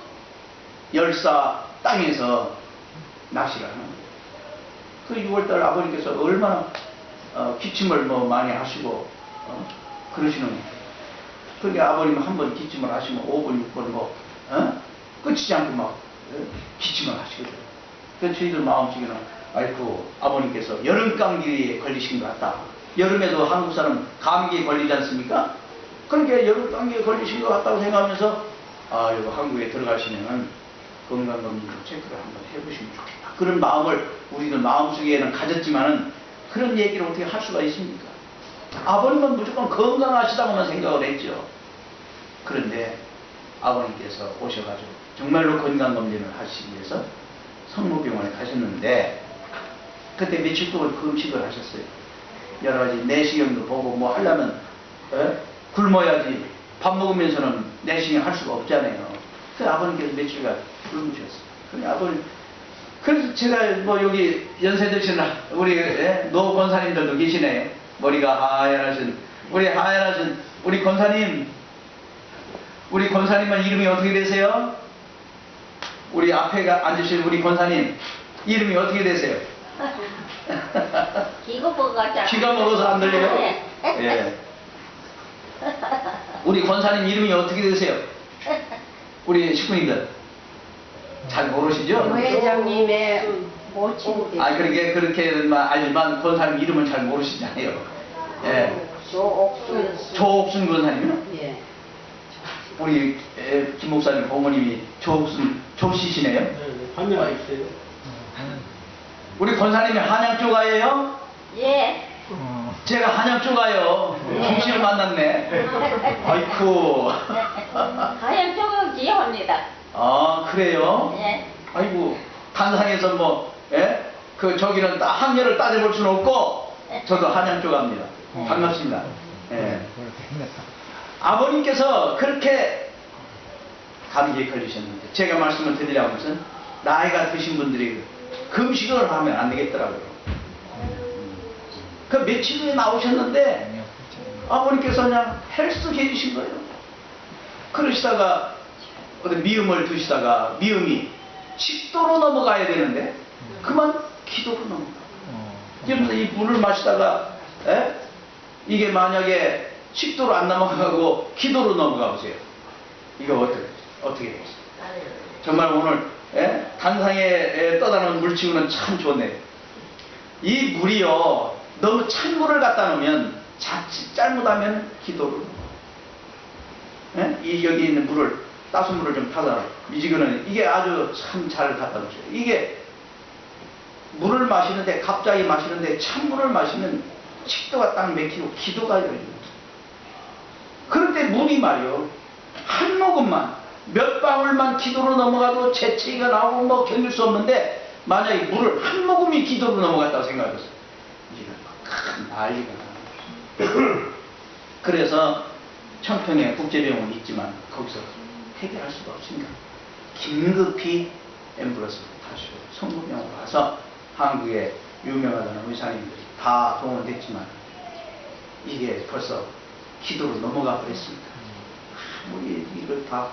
열사 땅에서 낚시를 하는 거예요. 그 6월달 아버님께서 얼마나 기침을 많이 하시고 그러시는 거예요. 그러니까 아버님 한 번 기침을 하시면 5분, 6분 끝이지 않고 막 기침을 하시거든요. 그래서 저희들 마음속에는 아이고, 아버님께서 여름 감기에 걸리신 것 같다. 여름에도 한국 사람 감기에 걸리지 않습니까? 그러니까 여름 감기에 걸리신 것 같다고 생각하면서 이거 한국에 들어가시면은 건강검진 체크를 한번 해보시면 좋겠다, 그런 마음을 우리들 마음속에는 가졌지만은 그런 얘기를 어떻게 할 수가 있습니까? 아버님은 무조건 건강하시다고만 생각을 했죠. 그런데 아버님께서 오셔가지고 정말로 건강검진을 하시기 위해서 성모병원에 가셨는데, 그때 며칠 동안 금식을 하셨어요. 여러 가지 내시경도 보고 뭐 하려면 굶어야지, 밥 먹으면서는 내시경 할 수가 없잖아요. 그래서 아버님께서 며칠간 굶으셨어요. 그래서 제가 여기 연세 드신 우리 노 권사님들도 계시네요. 머리가 하얀하신 우리 권사님, 우리 권사님은 이름이 어떻게 되세요? 우리 앞에 앉으신 우리 권사님 이름이 어떻게 되세요? 귀가 먹어서 안 들려요? 예. 우리 권사님 이름이 어떻게 되세요? 우리 식구님들 잘 모르시죠? 회장님의 모친이 그러게 그렇게만 알지만 권사님 이름은 잘 모르시잖아요. 예. 조옥순 권사님이요? 예. 우리 김 목사님 어머님이 조옥순 조씨시네요. 한명 있어요. 우리 권사님이 한양 쪽 아예요? 예. 제가 한양초 가요. 중심을 만났네. 아이쿠. 하얀 쪽은 기여합니다. 아, 그래요? 예. 아이고, 단상에서 뭐, 예? 그, 저기는 학렬을 따져볼 수는 없고, 저도 한양초 갑니다. 반갑습니다. 예. 아버님께서 그렇게 감기에 걸리셨는데, 제가 말씀을 드리려고 해서, 나이가 드신 분들이 금식을 하면 안 되겠더라고요. 그 며칠 후에 나오셨는데, 아버님께서 그냥 헬스 해주신 거예요. 그러시다가, 어디 미음을 두시다가, 미음이 식도로 넘어가야 되는데, 그만 기도로 넘어가. 그래서 이 물을 마시다가, 에? 이게 만약에 식도로 안 넘어가고 기도로 넘어가 보세요. 이거 어떻게 되겠어요? 정말 오늘 단상에 떠다니는 물치고는 참 좋네요. 이 물이요, 너무 찬 물을 갖다 놓으면 자칫 잘못하면 기도로 이 여기 있는 물을 따순 물을 좀 타서 미지근은 이게 아주 참 잘 갖다 놓으셔요. 이게 물을 마시는데 갑자기 마시는데 찬물을 마시면 식도가 딱 막히고 기도가 열립니다. 그런데 물이 말이요, 한 모금만 몇 방울만 기도로 넘어가도 재채기가 나오고 뭐 견딜 수 없는데, 만약에 물을 한 모금이 기도로 넘어갔다고 생각해보세요. 이건 큰 난리가 나요. 그래서 청평에 국제병원이 있지만 거기서 해결할 수가 없으니까 긴급히 앰뷸런스를 타시고 성모병원으로 와서 한국의 유명하다는 의사님들이 다 동원됐지만 이게 벌써 기도로 넘어가 버렸습니다. 아무리 이걸 다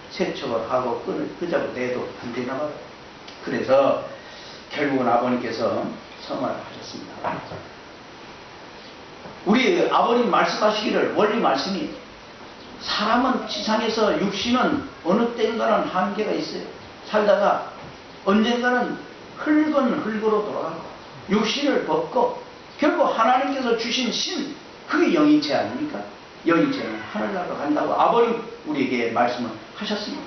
세척을 하고 끄자고 내도 안 되나 봐요. 그래서 결국은 아버님께서 성화를 하셨습니다. 우리 아버님 말씀하시기를, 원리 말씀이 사람은 지상에서 육신은 어느 때인가는 한계가 있어요. 살다가 언젠가는 흙은 흙으로 돌아가고 육신을 벗고 결국 하나님께서 주신 신, 그게 영인체 아닙니까? 영인체는 하늘나라로 간다고 아버님 우리에게 말씀을 하셨습니다.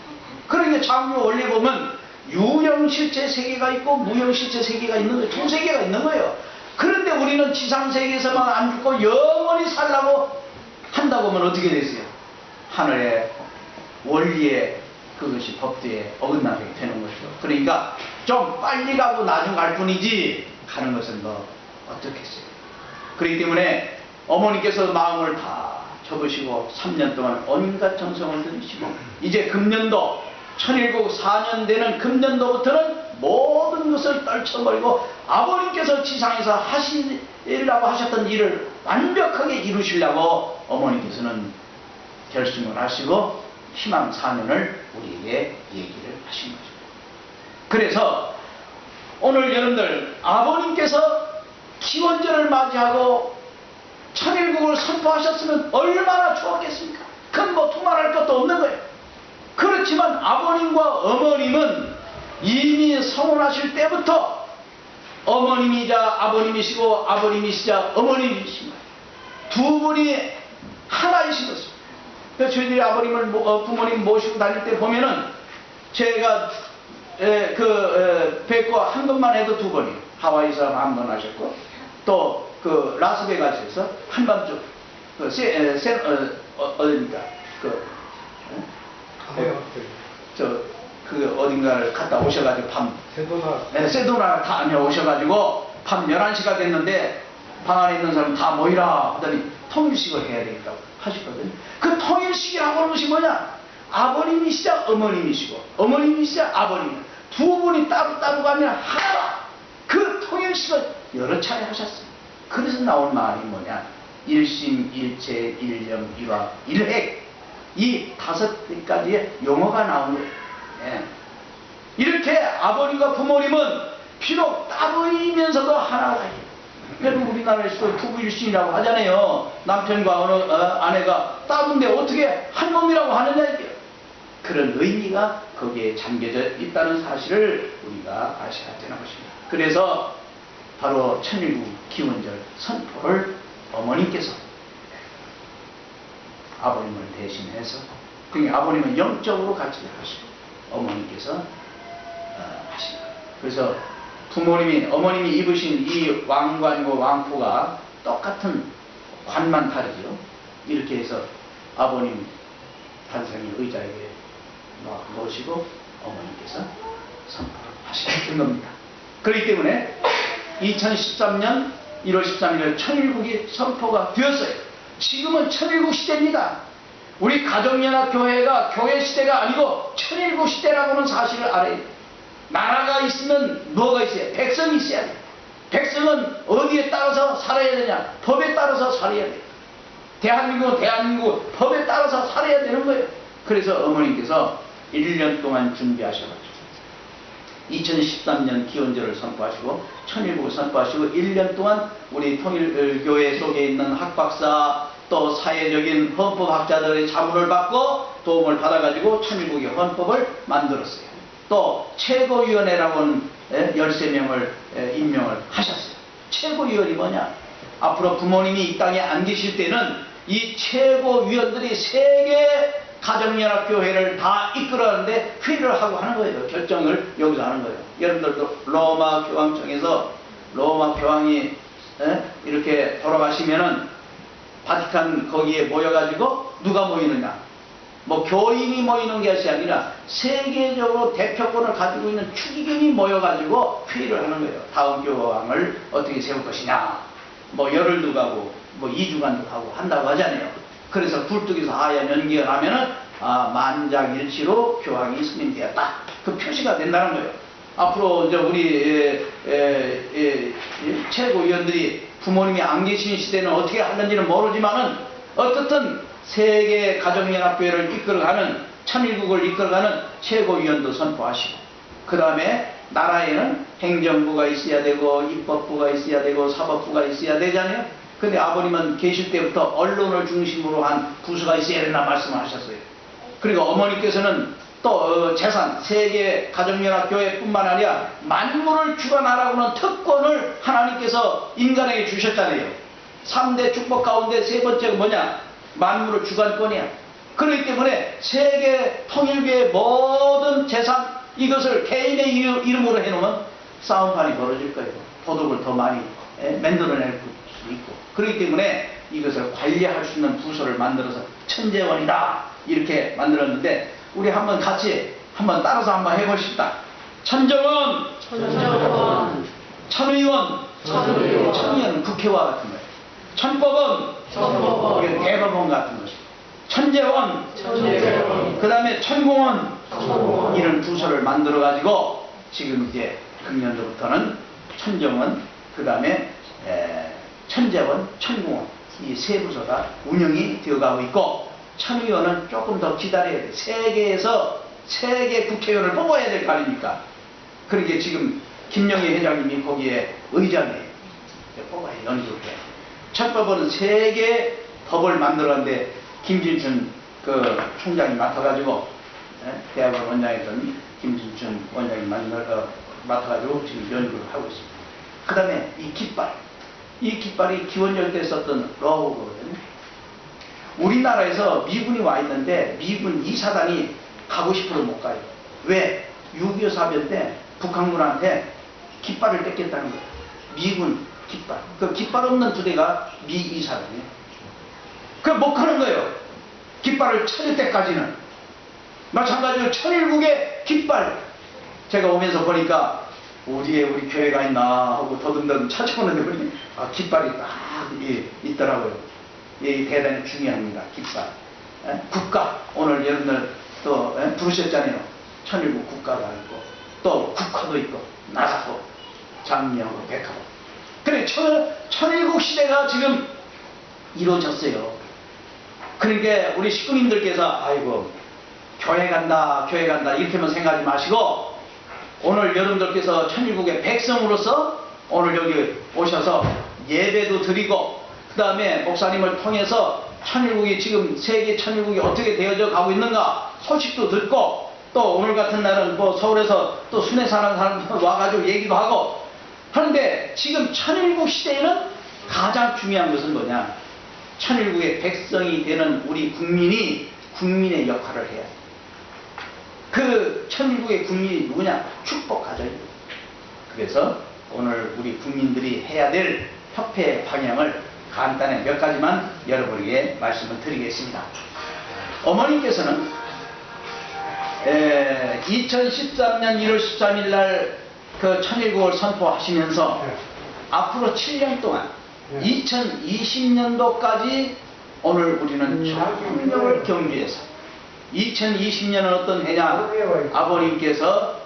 그러니까 장로 원리에 보면 유영실체 세계가 있고 무영실체 세계가 있는 거예요. 두 세계가 있는 거예요. 그런데 우리는 지상세계에서만 안 죽고 영원히 살라고 한다고 하면 어떻게 됐어요? 하늘의 원리에 그것이 법도에 어긋나게 되는 것이죠. 그러니까 좀 빨리 가고 나중 갈 뿐이지 가는 것은 뭐 어떻겠어요. 그렇기 때문에 어머니께서 마음을 다 접으시고 3년 동안 온갖 정성을 들이시고 이제 금년도 1104년 되는 금년도부터는 모든 것을 떨쳐버리고 아버님께서 지상에서 하시려고 하셨던 일을 완벽하게 이루시려고 어머니께서는 결심을 하시고 희망 4년을 우리에게 얘기를 하신 거죠. 그래서 오늘 여러분들 아버님께서 기원절을 맞이하고 천일국을 선포하셨으면 얼마나 좋았겠습니까? 그건 뭐 두말할 것도 없는 거예요. 그렇지만 아버님과 어머님은 이미 성혼하실 때부터 어머님이자 아버님이시고 아버님이시자 어머님이신 거예요. 두 분이 하나이신 것입니다. 그래서 저희들이 아버님을 부모님 모시고 다닐 때 보면은 제가 뵙고 한 번만 해도 두 번이에요. 하와이에서 한 번 하셨고 또 그 라스베가스에서 한밤중 어디입니까? 어딘가를 갔다 오셔가지고 세도나 다녀오셔가지고 밤 11시가 됐는데 방 안에 있는 사람 다 모이라 하더니 통일식을 해야 되겠다고 하시거든요. 그 통일식이라고 하는 것이 뭐냐? 아버님이시자 어머님이시고 어머님이시자 아버님 두 분이 따로따로가 아니라 하나라. 그 통일식을 여러 차례 하셨습니다. 그래서 나온 말이 뭐냐? 일심, 일체, 일념, 일화, 일핵. 이 5가지의 용어가 나온 거예요. 예. 이렇게 아버님과 부모님은 비록 따로이면서도 하나가 그래도 우리나라에서도 부부일심이라고 하잖아요. 남편과 아내가 따로인데 어떻게 한 몸이라고 하느냐 이게. 그런 의미가 거기에 잠겨져 있다는 사실을 우리가 아셔야 되는 것입니다. 그래서 바로 천일국 기원절 선포를 어머님께서 아버님을 대신해서, 그러니까 아버님은 영적으로 같이 하시고 어머님께서 하신 거예요. 그래서 어머님이 입으신 이 왕관과 왕포가 똑같은 관만 다르죠. 이렇게 해서 아버님 단상의 의자에 놓으시고 어머님께서 선포를 하시는 겁니다. 그렇기 때문에 2013년 1월 13일 천일국이 선포가 되었어요. 지금은 천일국 시대입니다. 우리 가정연합교회가 교회 시대가 아니고 천일국 시대라고는 사실을 알아야 돼요. 나라가 있으면 뭐가 있어야 돼? 백성이 있어야 돼. 백성은 어디에 따라서 살아야 되냐? 법에 따라서 살아야 돼. 대한민국 법에 따라서 살아야 되는 거예요. 그래서 어머님께서 1년 동안 준비하셔가지고 2013년 기원절을 선포하시고 천일국을 선포하시고 1년 동안 우리 통일교회 속에 있는 학박사 또 사회적인 헌법학자들의 자문을 받고 도움을 받아가지고 천일국의 헌법을 만들었어요. 또 최고위원회라고 하는 13명을 임명을 하셨어요. 최고위원이 뭐냐? 앞으로 부모님이 이 땅에 안 계실 때는 이 최고위원들이 세계 가정연합교회를 다 이끌어가는데 회의를 하고 하는 거예요. 결정을 여기서 하는 거예요. 여러분들도 로마 교황청에서 로마 교황이 이렇게 돌아가시면은 바티칸 거기에 모여가지고 누가 모이느냐? 뭐 교인이 모이는 것이 아니라 세계적으로 대표권을 가지고 있는 추기경이 모여가지고 회의를 하는 거예요. 다음 교황을 어떻게 세울 것이냐. 뭐 열흘 도 가고 뭐 2주간도 가고 한다고 하잖아요. 그래서 굴뚝에서 하얀 연기가 나면은 만장일치로 교황이 승인되었다. 그 표시가 된다는 거예요. 앞으로 이제 우리 최고위원들이 부모님이 안 계신 시대는 어떻게 하는지는 모르지만은 어떻든 세계 가정연합교회를 이끌어가는 천일국을 이끌어가는 최고위원도 선포하시고 그 다음에 나라에는 행정부가 있어야 되고 입법부가 있어야 되고 사법부가 있어야 되잖아요. 근데 아버님은 계실 때부터 언론을 중심으로 한 부서가 있어야 된다 말씀을 하셨어요. 그리고 어머니께서는 또 재산 세계 가정연합교회뿐만 아니라 만물을 주관하라고는 특권을 하나님께서 인간에게 주셨잖아요. 3대 축복 가운데 세 번째가 뭐냐? 만물의 주관권이야. 그렇기 때문에 세계 통일교의 모든 재산 이것을 개인의 이름으로 해놓으면 싸움판이 벌어질 거예요. 도덕을 더 많이 만들어낼 수 있고. 그렇기 때문에 이것을 관리할 수 있는 부서를 만들어서 천재원이다 이렇게 만들었는데 우리 한번 같이 한번 따라서 한번 해보십시다. 천정원, 천의원, 천의원은 국회와 같은 거예요. 천법은 우리 대법원 같은 것이고 천재원, 그 다음에 천공원 이런 부서를 만들어 가지고 지금 이제 금년도부터는 천정원, 그 다음에 천재원, 천공원 이 세 부서가 운영이 되어가고 있고 천의원은 조금 더 기다려야 돼. 세계에서 세계 국회의원을 뽑아야 될 거 아닙니까? 그러게 지금 김영희 회장님이 거기에 의장이에요. 뽑아야 연주를 해. 천법원은 세계 법을 만들었는데 김진춘 그 총장이 맡아가지고 대학원 원장이던 김진춘 원장이 맡아가지고 지금 연구를 하고 있습니다. 그 다음에 이 깃발이 기원절 때 썼던 러브거든요. 우리나라에서 미군이 와 있는데 미군 2사단이 가고 싶어도 못 가요. 왜? 6.25 사변 때 북한군한테 깃발을 뺏겼다는 거예요. 미군 깃발. 그 깃발 없는 부대가 미 2사단이에요. 그 못 가는 거예요. 깃발을 찾을 때까지는. 마찬가지로 천일국의 깃발. 제가 오면서 보니까 어디에 우리 교회가 있나 하고 더듬더듬 찾아오는데 보니 깃발이 딱 있더라고요. 이 대단히 중요합니다. 깃발. 국가. 오늘 여러분들 또 부르셨잖아요. 천일국 국가가 있고 또 국화도 있고 나사도 장미하고 백화도. 그래 천일국 시대가 지금 이루어졌어요. 그러니까 우리 식구님들께서 아이고 교회 간다 이렇게만 생각하지 마시고 오늘 여러분들께서 천일국의 백성으로서 오늘 여기 오셔서 예배도 드리고 그 다음에 목사님을 통해서 천일국이 지금 세계 천일국이 어떻게 되어져 가고 있는가 소식도 듣고 또 오늘 같은 날은 뭐 서울에서 또 순회 사는 사람들 와가지고 얘기도 하고 하는데 지금 천일국 시대에는 가장 중요한 것은 뭐냐? 천일국의 백성이 되는 우리 국민이 국민의 역할을 해야 돼. 그 천일국의 국민이 누구냐? 축복 가정이에요. 그래서 오늘 우리 국민들이 해야 될 협회 방향을 간단히 몇 가지만 여러분에게 말씀을 드리겠습니다. 어머님께서는 2013년 1월 13일 날 그 천일국을 선포하시면서 앞으로 7년 동안 2020년도까지 오늘 우리는 총력을 경주해서 2020년은 어떤 해냐? 아버님께서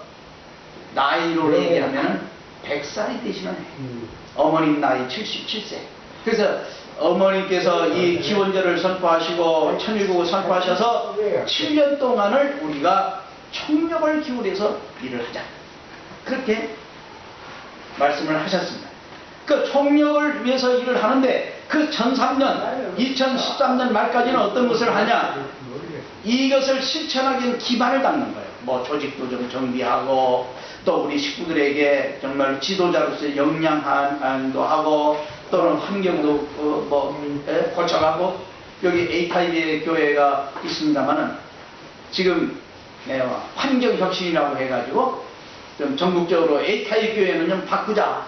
나이로 얘기하면 100살이 되시는 해. 어머님 나이 77세. 그래서 어머님께서 이 기원절을 선포하시고 천일국을 선포하셔서 7년 동안을 우리가 총력을 기울여서 일을 하자. 그렇게 말씀을 하셨습니다. 그 총력을 위해서 일을 하는데 그 2013년 말까지는 어떤 것을 하냐? 이것을 실천하기 위한 기반을 닦는 거예요. 뭐 조직도 좀 정비하고 또 우리 식구들에게 정말 지도자로서 역량도 하고 또는 환경도 고쳐가고 여기 A타입의 교회가 있습니다만은 지금 환경혁신이라고 해가지고 좀 전국적으로 A타입 교회는 좀 바꾸자.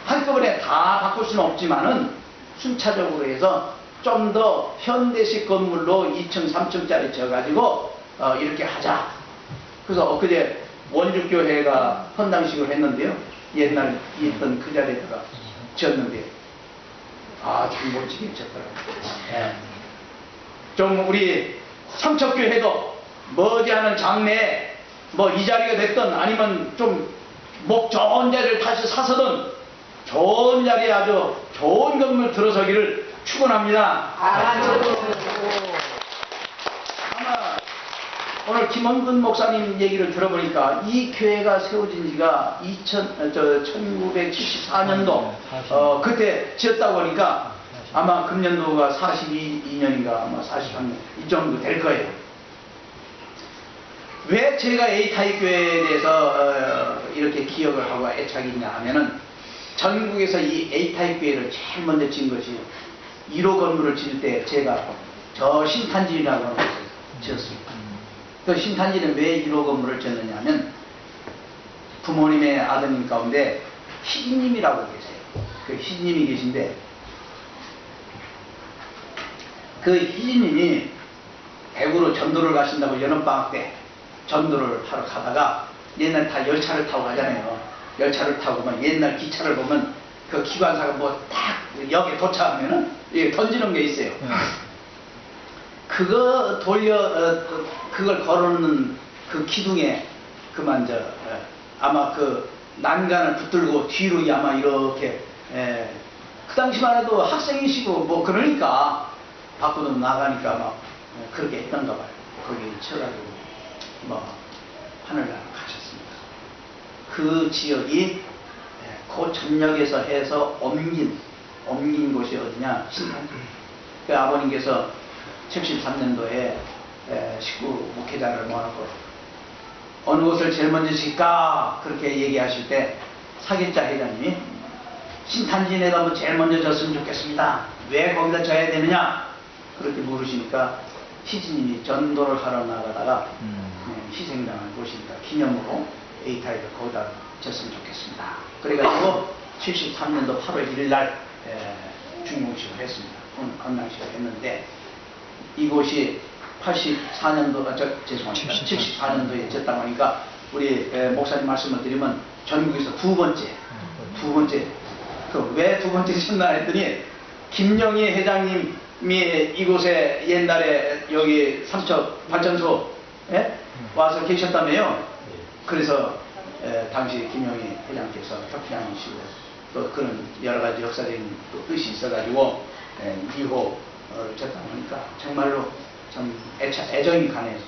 한꺼번에 다 바꿀 수는 없지만은 순차적으로 해서 좀 더 현대식 건물로 2층, 3층짜리 지어가지고 이렇게 하자. 그래서 엊그제 원주교회가 헌당식을 했는데요. 옛날 있던 그 자리에다가 지었는데 참 멋지게 지었더라고요. 좀 우리 삼척교회도 머지않은 장래에 뭐 이 자리가 됐든 아니면 좀 목 좋은 자리를 다시 사서든 좋은 자리에 아주 좋은 건물 들어서기를 축원합니다. 아마 오늘 김원근 목사님 얘기를 들어보니까 이 교회가 세워진 지가 1974년도 그때 지었다고 하니까 아마 금년도가 42년인가 아마 43년 이 정도 될 거예요. 왜 제가 A타입 교회에 대해서 이렇게 기억을 하고 애착이 있냐 하면은 전국에서 이 A타입 교회를 제일 먼저 지은 것이 1호 건물을 지을 때 제가 저 신탄진이라고 하는 곳을 지었습니다. 그 신탄진은 왜 1호 건물을 지었느냐 하면 부모님의 아드님 가운데 희진님이라고 계세요. 그 희진님이 계신데 그 희진님이 대구로 전도를 가신다고 여름방학 때 전도를 하러 가다가 옛날 다 열차를 타고 가잖아요. 열차를 타고 막 옛날 기차를 보면 그 기관사가 뭐 딱 역에 도착하면은 던지는 게 있어요. 그거 그걸 걸어놓는 그 기둥에 그만 아마 그 난간을 붙들고 뒤로 아마 이렇게 그 당시만 해도 학생이시고 뭐 그러니까 밖으로 나가니까 막 그렇게 했던가 봐요. 거기 쳐가지고 뭐 하늘나라 가셨습니다. 그 지역이 그 전역에서 해서 옮긴 곳이 어디냐? 신탄. 그 아버님께서 73년도에 식구 목회자를 모아놓고 어느 곳을 제일 먼저 짓까? 그렇게 얘기하실 때 사길자 회장님이 신탄진에다 뭐 제일 먼저 졌으면 좋겠습니다. 왜 거기다 져야 되느냐? 그렇게 물으시니까 희진님이 전도를 하러 나가다가 희생당한 곳이니까 기념으로 A타입을 거기다 졌으면 좋겠습니다. 그래가지고 73년도 8월 1일 날 중공식을 했습니다. 건강식을 했는데 이곳이 84년도, 죄송합니다. 74년도에 졌다고 하니까 우리 목사님 말씀을 드리면 전국에서 두 번째. 그 왜 두 번째 졌나 했더니 김영희 회장님이 이곳에 옛날에 여기 삼척 발전소 와서 계셨다며요. 그래서 당시 김영희 회장께서 협회장이시고 또 그런 여러 가지 역사적인 뜻이 있어가지고 2호를 졌다고 하니까 정말로 참 애정이 가네요.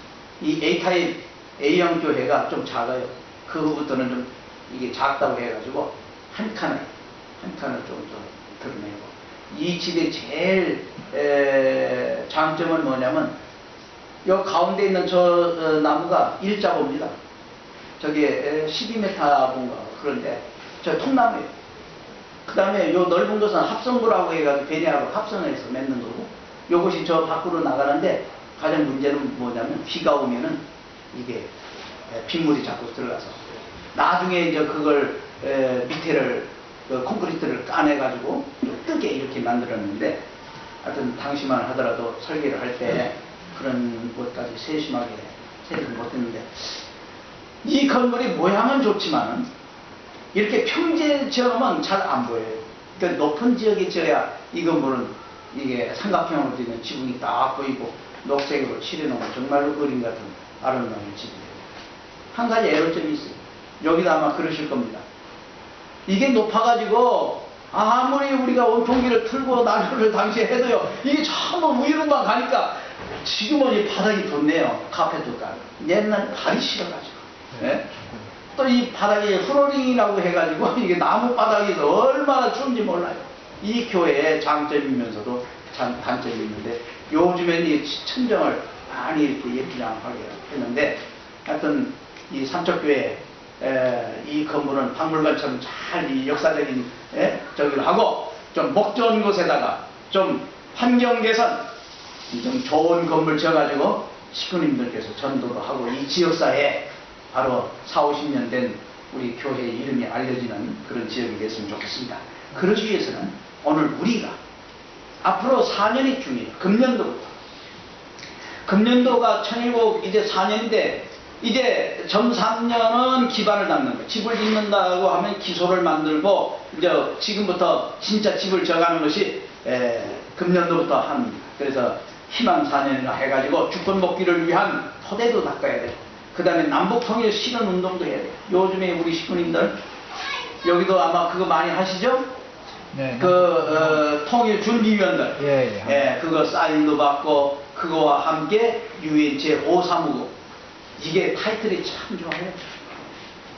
이 A타입 A형 교회가 좀 작아요. 그 후부터는 좀 이게 작다고 해가지고 한 칸을 좀 더 드러내고 이 집의 제일 장점은 뭐냐면 요 가운데 있는 저 나무가 일자고입니다. 저게 12m인가 그런데 저 통나무예요. 그 다음에 요 넓은 것은 합성부라고 해가지고 베리하고 합성을 해서 맺는 거고 요것이 저 밖으로 나가는데 가장 문제는 뭐냐면 비가 오면은 이게 빗물이 자꾸 들어가서 나중에 이제 그걸 밑에를 콘크리트를 까내가지고 뜨게 이렇게 만들었는데, 하여튼 당시만 하더라도 설계를 할 때 그런 것까지 세심하게 세를 못했는데, 이 건물이 모양은 좋지만 이렇게 평지에 지어놓으면 잘 안 보여요. 그러니까 높은 지역에 지어야 이 건물은 이게 삼각형으로 되는 지붕이 딱 보이고 녹색으로 칠해놓으면 정말로 그림 같은 아름다운 집이에요. 한 가지 애로점이 있어요. 여기도 아마 그러실 겁니다. 이게 높아가지고 아무리 우리가 온통기를 틀고 난로를 당시에 해도요, 이게 전부 위로만 가니까 지금은 이 바닥이 좋네요. 카페도 깔고. 옛날 발이 싫어가지고. 예? 또 이 바닥에 플로링이라고 해가지고 이게 나무 바닥이 얼마나 추운지 몰라요. 이 교회의 장점이면서도 단점이 있는데, 요즘에는 이 천정을 많이 이렇게 예쁘장하게 했는데, 하여튼 이 삼척교회 이 건물은 박물관처럼 잘 이 역사적인 저기를 하고, 좀 목 좋은 곳에다가 좀 환경 개선, 좀 좋은 건물 지어가지고 식구님들께서 전도도 하고, 이 지역사회에 바로 40, 50년 된 우리 교회의 이름이 알려지는 그런 지역이 됐으면 좋겠습니다. 그러기 위해서는 오늘 우리가 앞으로 4년이 중요해요. 금년도부터. 금년도가 1007 이제 4년인데, 이제 전 3년은 기반을 닦는 거예요. 집을 짓는다고 하면 기소를 만들고, 이제 지금부터 진짜 집을 져가는 것이 금년도부터 합니다. 그래서 희망 4년이라 해가지고 주권 복귀를 위한 토대도 닦아야 돼요. 그 다음에 남북통일 실현 운동도 해야 돼요. 요즘에 우리 식구님들 여기도 아마 그거 많이 하시죠? 네. 통일 준비위원들. 예. 그거 사인도 받고, 그거와 함께 유엔 제5사무국. 이게 타이틀이 참 좋아요.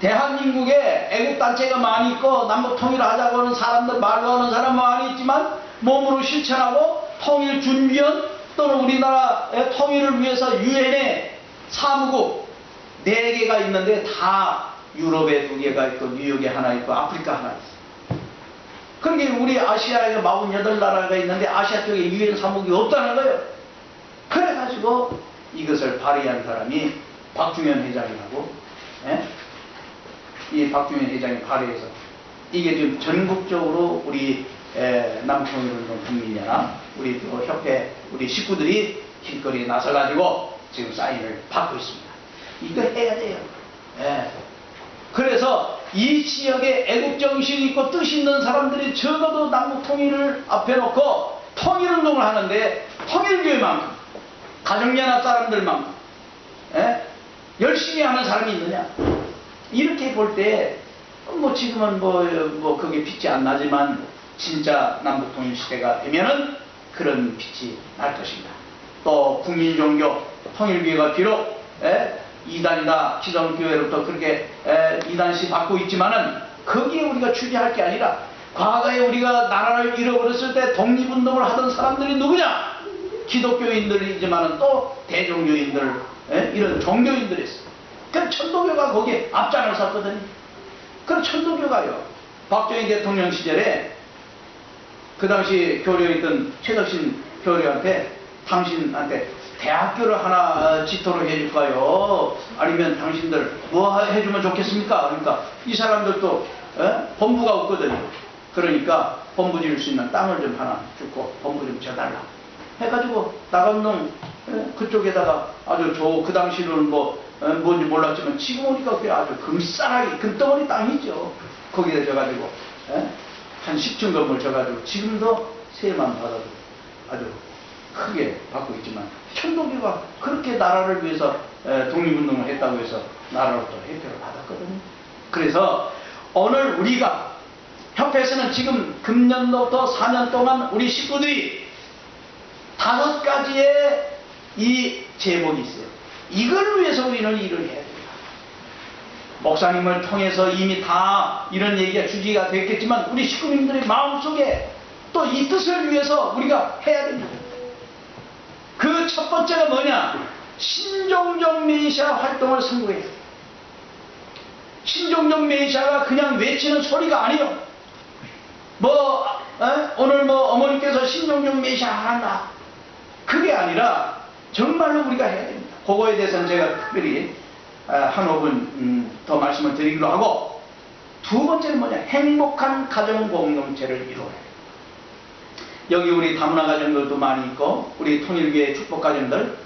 대한민국에 애국단체가 많이 있고, 남북통일을 하자고 하는 사람들, 말로 하는 사람 많이 있지만, 몸으로 실천하고, 통일준비위원 또는 우리나라의 통일을 위해서 유엔의 사무국 4개가 있는데, 다 유럽에 2개가 있고, 뉴욕에 하나 있고, 아프리카 하나 있어. 그러니까 우리 아시아에 48나라가 있는데 아시아 쪽에 유엔 사무국이 없다는 거예요. 그래가지고 이것을 발의한 사람이 박중현 회장이라고, 이 박중현 회장이 발의해서 이게 지금 전국적으로 우리 남북통일운동 국민연합, 우리 또 협회, 우리 식구들이 길거리에 나서가지고 지금 사인을 받고 있습니다. 이거 해야 돼요. 그래서 이 지역에 애국정신이 있고 뜻이 있는 사람들이 적어도 남북통일을 앞에 놓고 통일운동을 하는데, 통일교회만큼, 가정연합 사람들만큼 열심히 하는 사람이 있느냐. 이렇게 볼 때 뭐 지금은 뭐 그게 빛이 안 나지만, 진짜 남북통일 시대가 되면은 그런 빛이 날 것입니다. 또 국민종교 통일교회가 비록 이단이나 기성교회로부터 그렇게 이단시 받고 있지만은, 거기에 우리가 주의할 게 아니라, 과거에 우리가 나라를 잃어버렸을 때 독립운동을 하던 사람들이 누구냐? 기독교인들이지만은 또 대종교인들, 이런 종교인들이 있어요. 그럼 천도교가 거기에 앞장을 섰거든요. 그럼 천도교가요, 박정희 대통령 시절에 그 당시 교류에 있던 최덕신 교류한테, 당신한테 대학교를 하나 지도로 해줄까요? 아니면 당신들 뭐 해주면 좋겠습니까? 그러니까 이 사람들도 본부가 없거든요. 그러니까 본부 지을 수 있는 땅을 좀 하나 주고 본부 좀 지어달라 해가지고, 나간동 그쪽에다가 아주 그 당시로는 뭔지 몰랐지만 지금 오니까 그게 아주 금싸라기 금덩어리 땅이죠. 거기다 져가지고 한 10층 건물 져가지고 지금도 세만 받아도 아주 크게 받고 있지만, 천도교가 그렇게 나라를 위해서 독립운동을 했다고 해서 나라로부터 혜택을 받았거든요. 그래서 오늘 우리가 협회에서는 지금 금년도부터 4년 동안 우리 식구들이 5가지의 이 제목이 있어요. 이걸 위해서 우리는 일을 해야 됩니다. 목사님을 통해서 이미 다 이런 얘기가 주제가 됐겠지만, 우리 식구님들의 마음속에 또 이 뜻을 위해서 우리가 해야 됩니다. 그 첫 번째가 뭐냐? 신종적 메시아 활동을 선구해요. 신종적 메시아가 그냥 외치는 소리가 아니에요. 오늘 어머니께서 신종적 메시아 한다, 그게 아니라 정말로 우리가 해야 됩니다. 그거에 대해서는 제가 특별히 한 5분 더 말씀을 드리기로 하고, 두 번째는 뭐냐? 행복한 가정 공동체를 이루어야 돼요. 여기 우리 다문화 가정들도 많이 있고, 우리 통일교회 축복 가정들,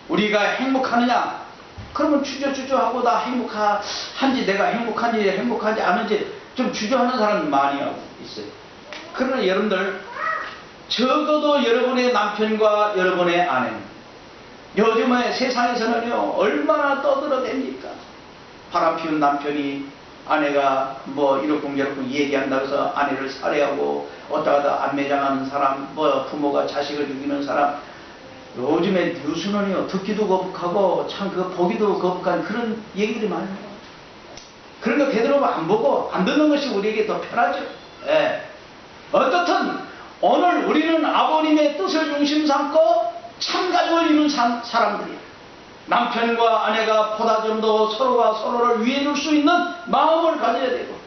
우리가 행복하느냐? 그러면 주저주저하고 나 행복한지, 내가 행복한지 않은지 좀 주저하는 사람 많이 하고 있어요. 그러나 여러분들, 적어도 여러분의 남편과 여러분의 아내는, 요즘에 세상에서는요, 얼마나 떠들어댑니까? 바람 피운 남편이 아내가 뭐 이러쿵저러쿵 얘기한다고 해서 아내를 살해하고, 어디다가 안매장하는 사람, 뭐 부모가 자식을 죽이는 사람, 요즘에 뉴스는요, 듣기도 거북하고 참 그 보기도 거북한 그런 얘기들이 많아요. 그런 거 되도록 안 보고 안 듣는 것이 우리에게 더 편하죠. 예. 어떻든 오늘 우리는 아버님의 뜻을 중심 삼고 참가족을 이룬 사람들이야. 남편과 아내가 보다 좀 더 서로가 서로를 위해 줄 수 있는 마음을 가져야 되고,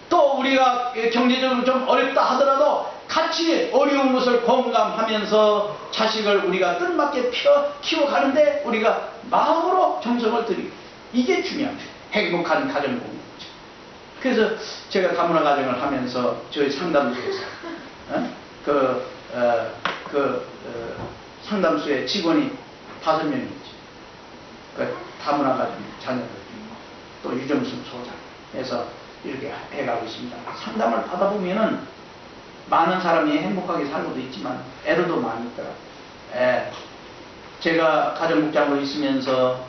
또 우리가 경제적으로 좀 어렵다 하더라도 같이 어려운 것을 공감하면서 자식을 우리가 뜻맞게 키워가는데 우리가 마음으로 정성을 들이고, 이게 중요합니다. 행복한 가정 공동체. 그래서 제가 다문화 가정을 하면서 저희 상담소에서 상담소에 직원이 5명이 있죠. 그 다문화 가정 자녀들, 또 유정순 소장 해서 이렇게 해가고 있습니다. 상담을 받아보면은 많은 사람이 행복하게 살고도 있지만 애로도 많이 있더라고요. 제가 가정국장으로 있으면서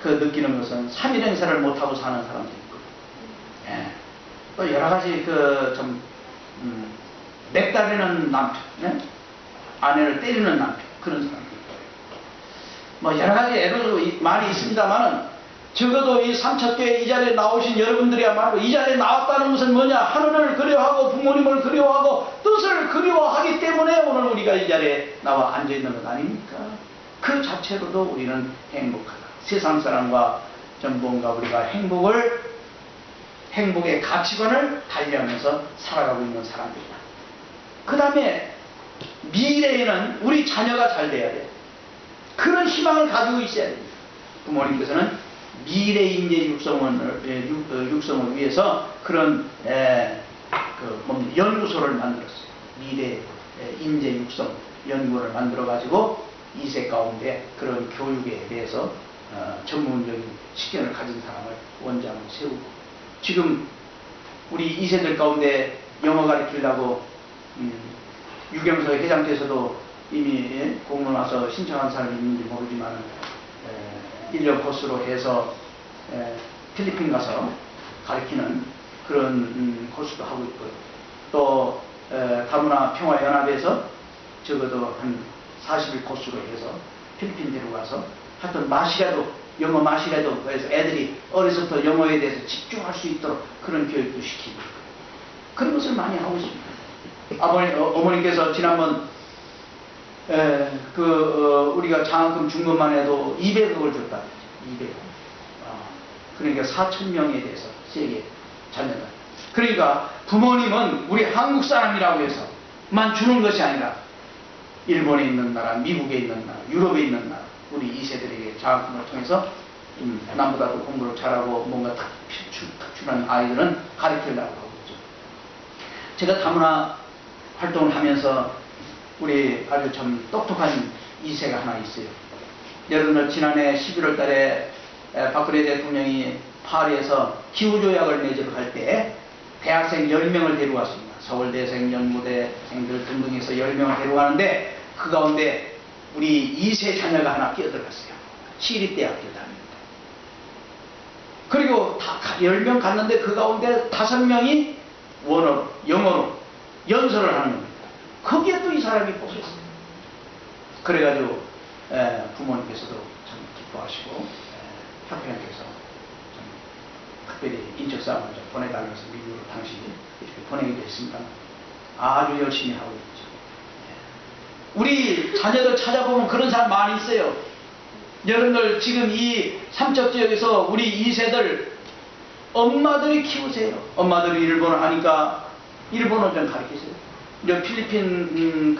그 느끼는 것은 3일 행사를 못하고 사는 사람도 있고, 또 여러 가지 넥달리는 남편, 아내를 때리는 남편, 그런 사람도 있고, 뭐 여러 가지 애로도 많이 있습니다만은, 적어도 이 삼척교회 이 자리에 나오신 여러분들이야말로 이 자리에 나왔다는 것은 뭐냐? 하늘을 그리워하고 부모님을 그리워하고 뜻을 그리워하기 때문에 오늘 우리가 이 자리에 나와 앉아있는 것 아닙니까? 그 자체로도 우리는 행복하다. 세상 사람과 좀 뭔가 우리가 행복의 가치관을 달리하면서 살아가고 있는 사람들이다. 그 다음에 미래에는 우리 자녀가 잘 돼야 돼. 그런 희망을 가지고 있어야 됩니다. 부모님께서는 미래 인재 육성을 위해서 그런 연구소를 만들었어요. 미래 인재 육성 연구를 만들어 가지고 2세 가운데 그런 교육에 대해서 전문적인 식견을 가진 사람을 원장으로 세우고, 지금 우리 2세들 가운데 영어 가르치려고 유경서 회장께서도 이미 공문 와서 신청한 사람이 있는지 모르지만 1년 코스로 해서 필리핀 가서 가르치는 그런 코스도 하고 있고요. 또 다문화 평화연합에서 적어도 한 40일 코스로 해서 필리핀 데려가서 하여튼 영어 맛이라도 해서 애들이 어려서부터 영어에 대해서 집중할 수 있도록 그런 교육도 시키고, 그런 것을 많이 하고 있습니다. 어머니께서 지난번 우리가 장학금 준 것만 해도 200억을 줬다. 200억. 그러니까 4,000명에 대해서 세계 자녀들. 그러니까 부모님은 우리 한국 사람이라고 해서만 주는 것이 아니라 일본에 있는 나라, 미국에 있는 나라, 유럽에 있는 나라, 우리 2세들에게 장학금을 통해서 남보다도 공부를 잘하고 뭔가 특출한 아이들은 가르치려고 하고 있죠. 제가 다문화 활동을 하면서 우리 아주 참 똑똑한 2세가 하나 있어요. 여러분들 지난해 11월 달에 박근혜 대통령이 파리에서 기후조약을 맺으러 갈 때 대학생 10명을 데려왔습니다. 서울대생, 연구대생들 등등해서 10명을 데려가는데 그 가운데 우리 2세 자녀가 하나 끼어들었어요. 시립대학교 다닙니다. 그리고 10명 갔는데 그 가운데 5명이 원어로, 영어로 연설을 하는 겁니다. 거기에 또 이 사람이 뽑혔어요. 그래가지고 부모님께서도 참 기뻐하시고 협회장께서 좀 특별히 인적사항을 좀 보내달라서 미국으로 당시 이렇게 보내기도 했습니다. 아주 열심히 하고 있죠. 우리 자녀들 찾아보면 그런 사람 많이 있어요. 여러분들 지금 이 삼척지역에서 우리 2세들 엄마들이 키우세요. 엄마들이 일본어 하니까 일본어 좀 가르치세요. 이제 필리핀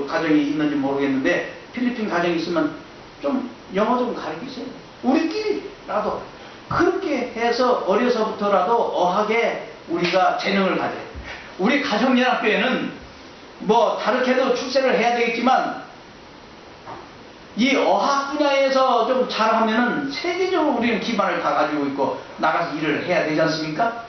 가정이 있는지 모르겠는데 필리핀 가정이 있으면 좀 영어 좀 가르치세요. 우리끼리라도 그렇게 해서 어려서부터라도 어학에 우리가 재능을 가져. 우리 가정연합교회는 뭐 다르게도 출세를 해야 되겠지만 이 어학 분야에서 좀 잘하면은 세계적으로 우리는 기반을 다 가지고 있고 나가서 일을 해야 되지 않습니까?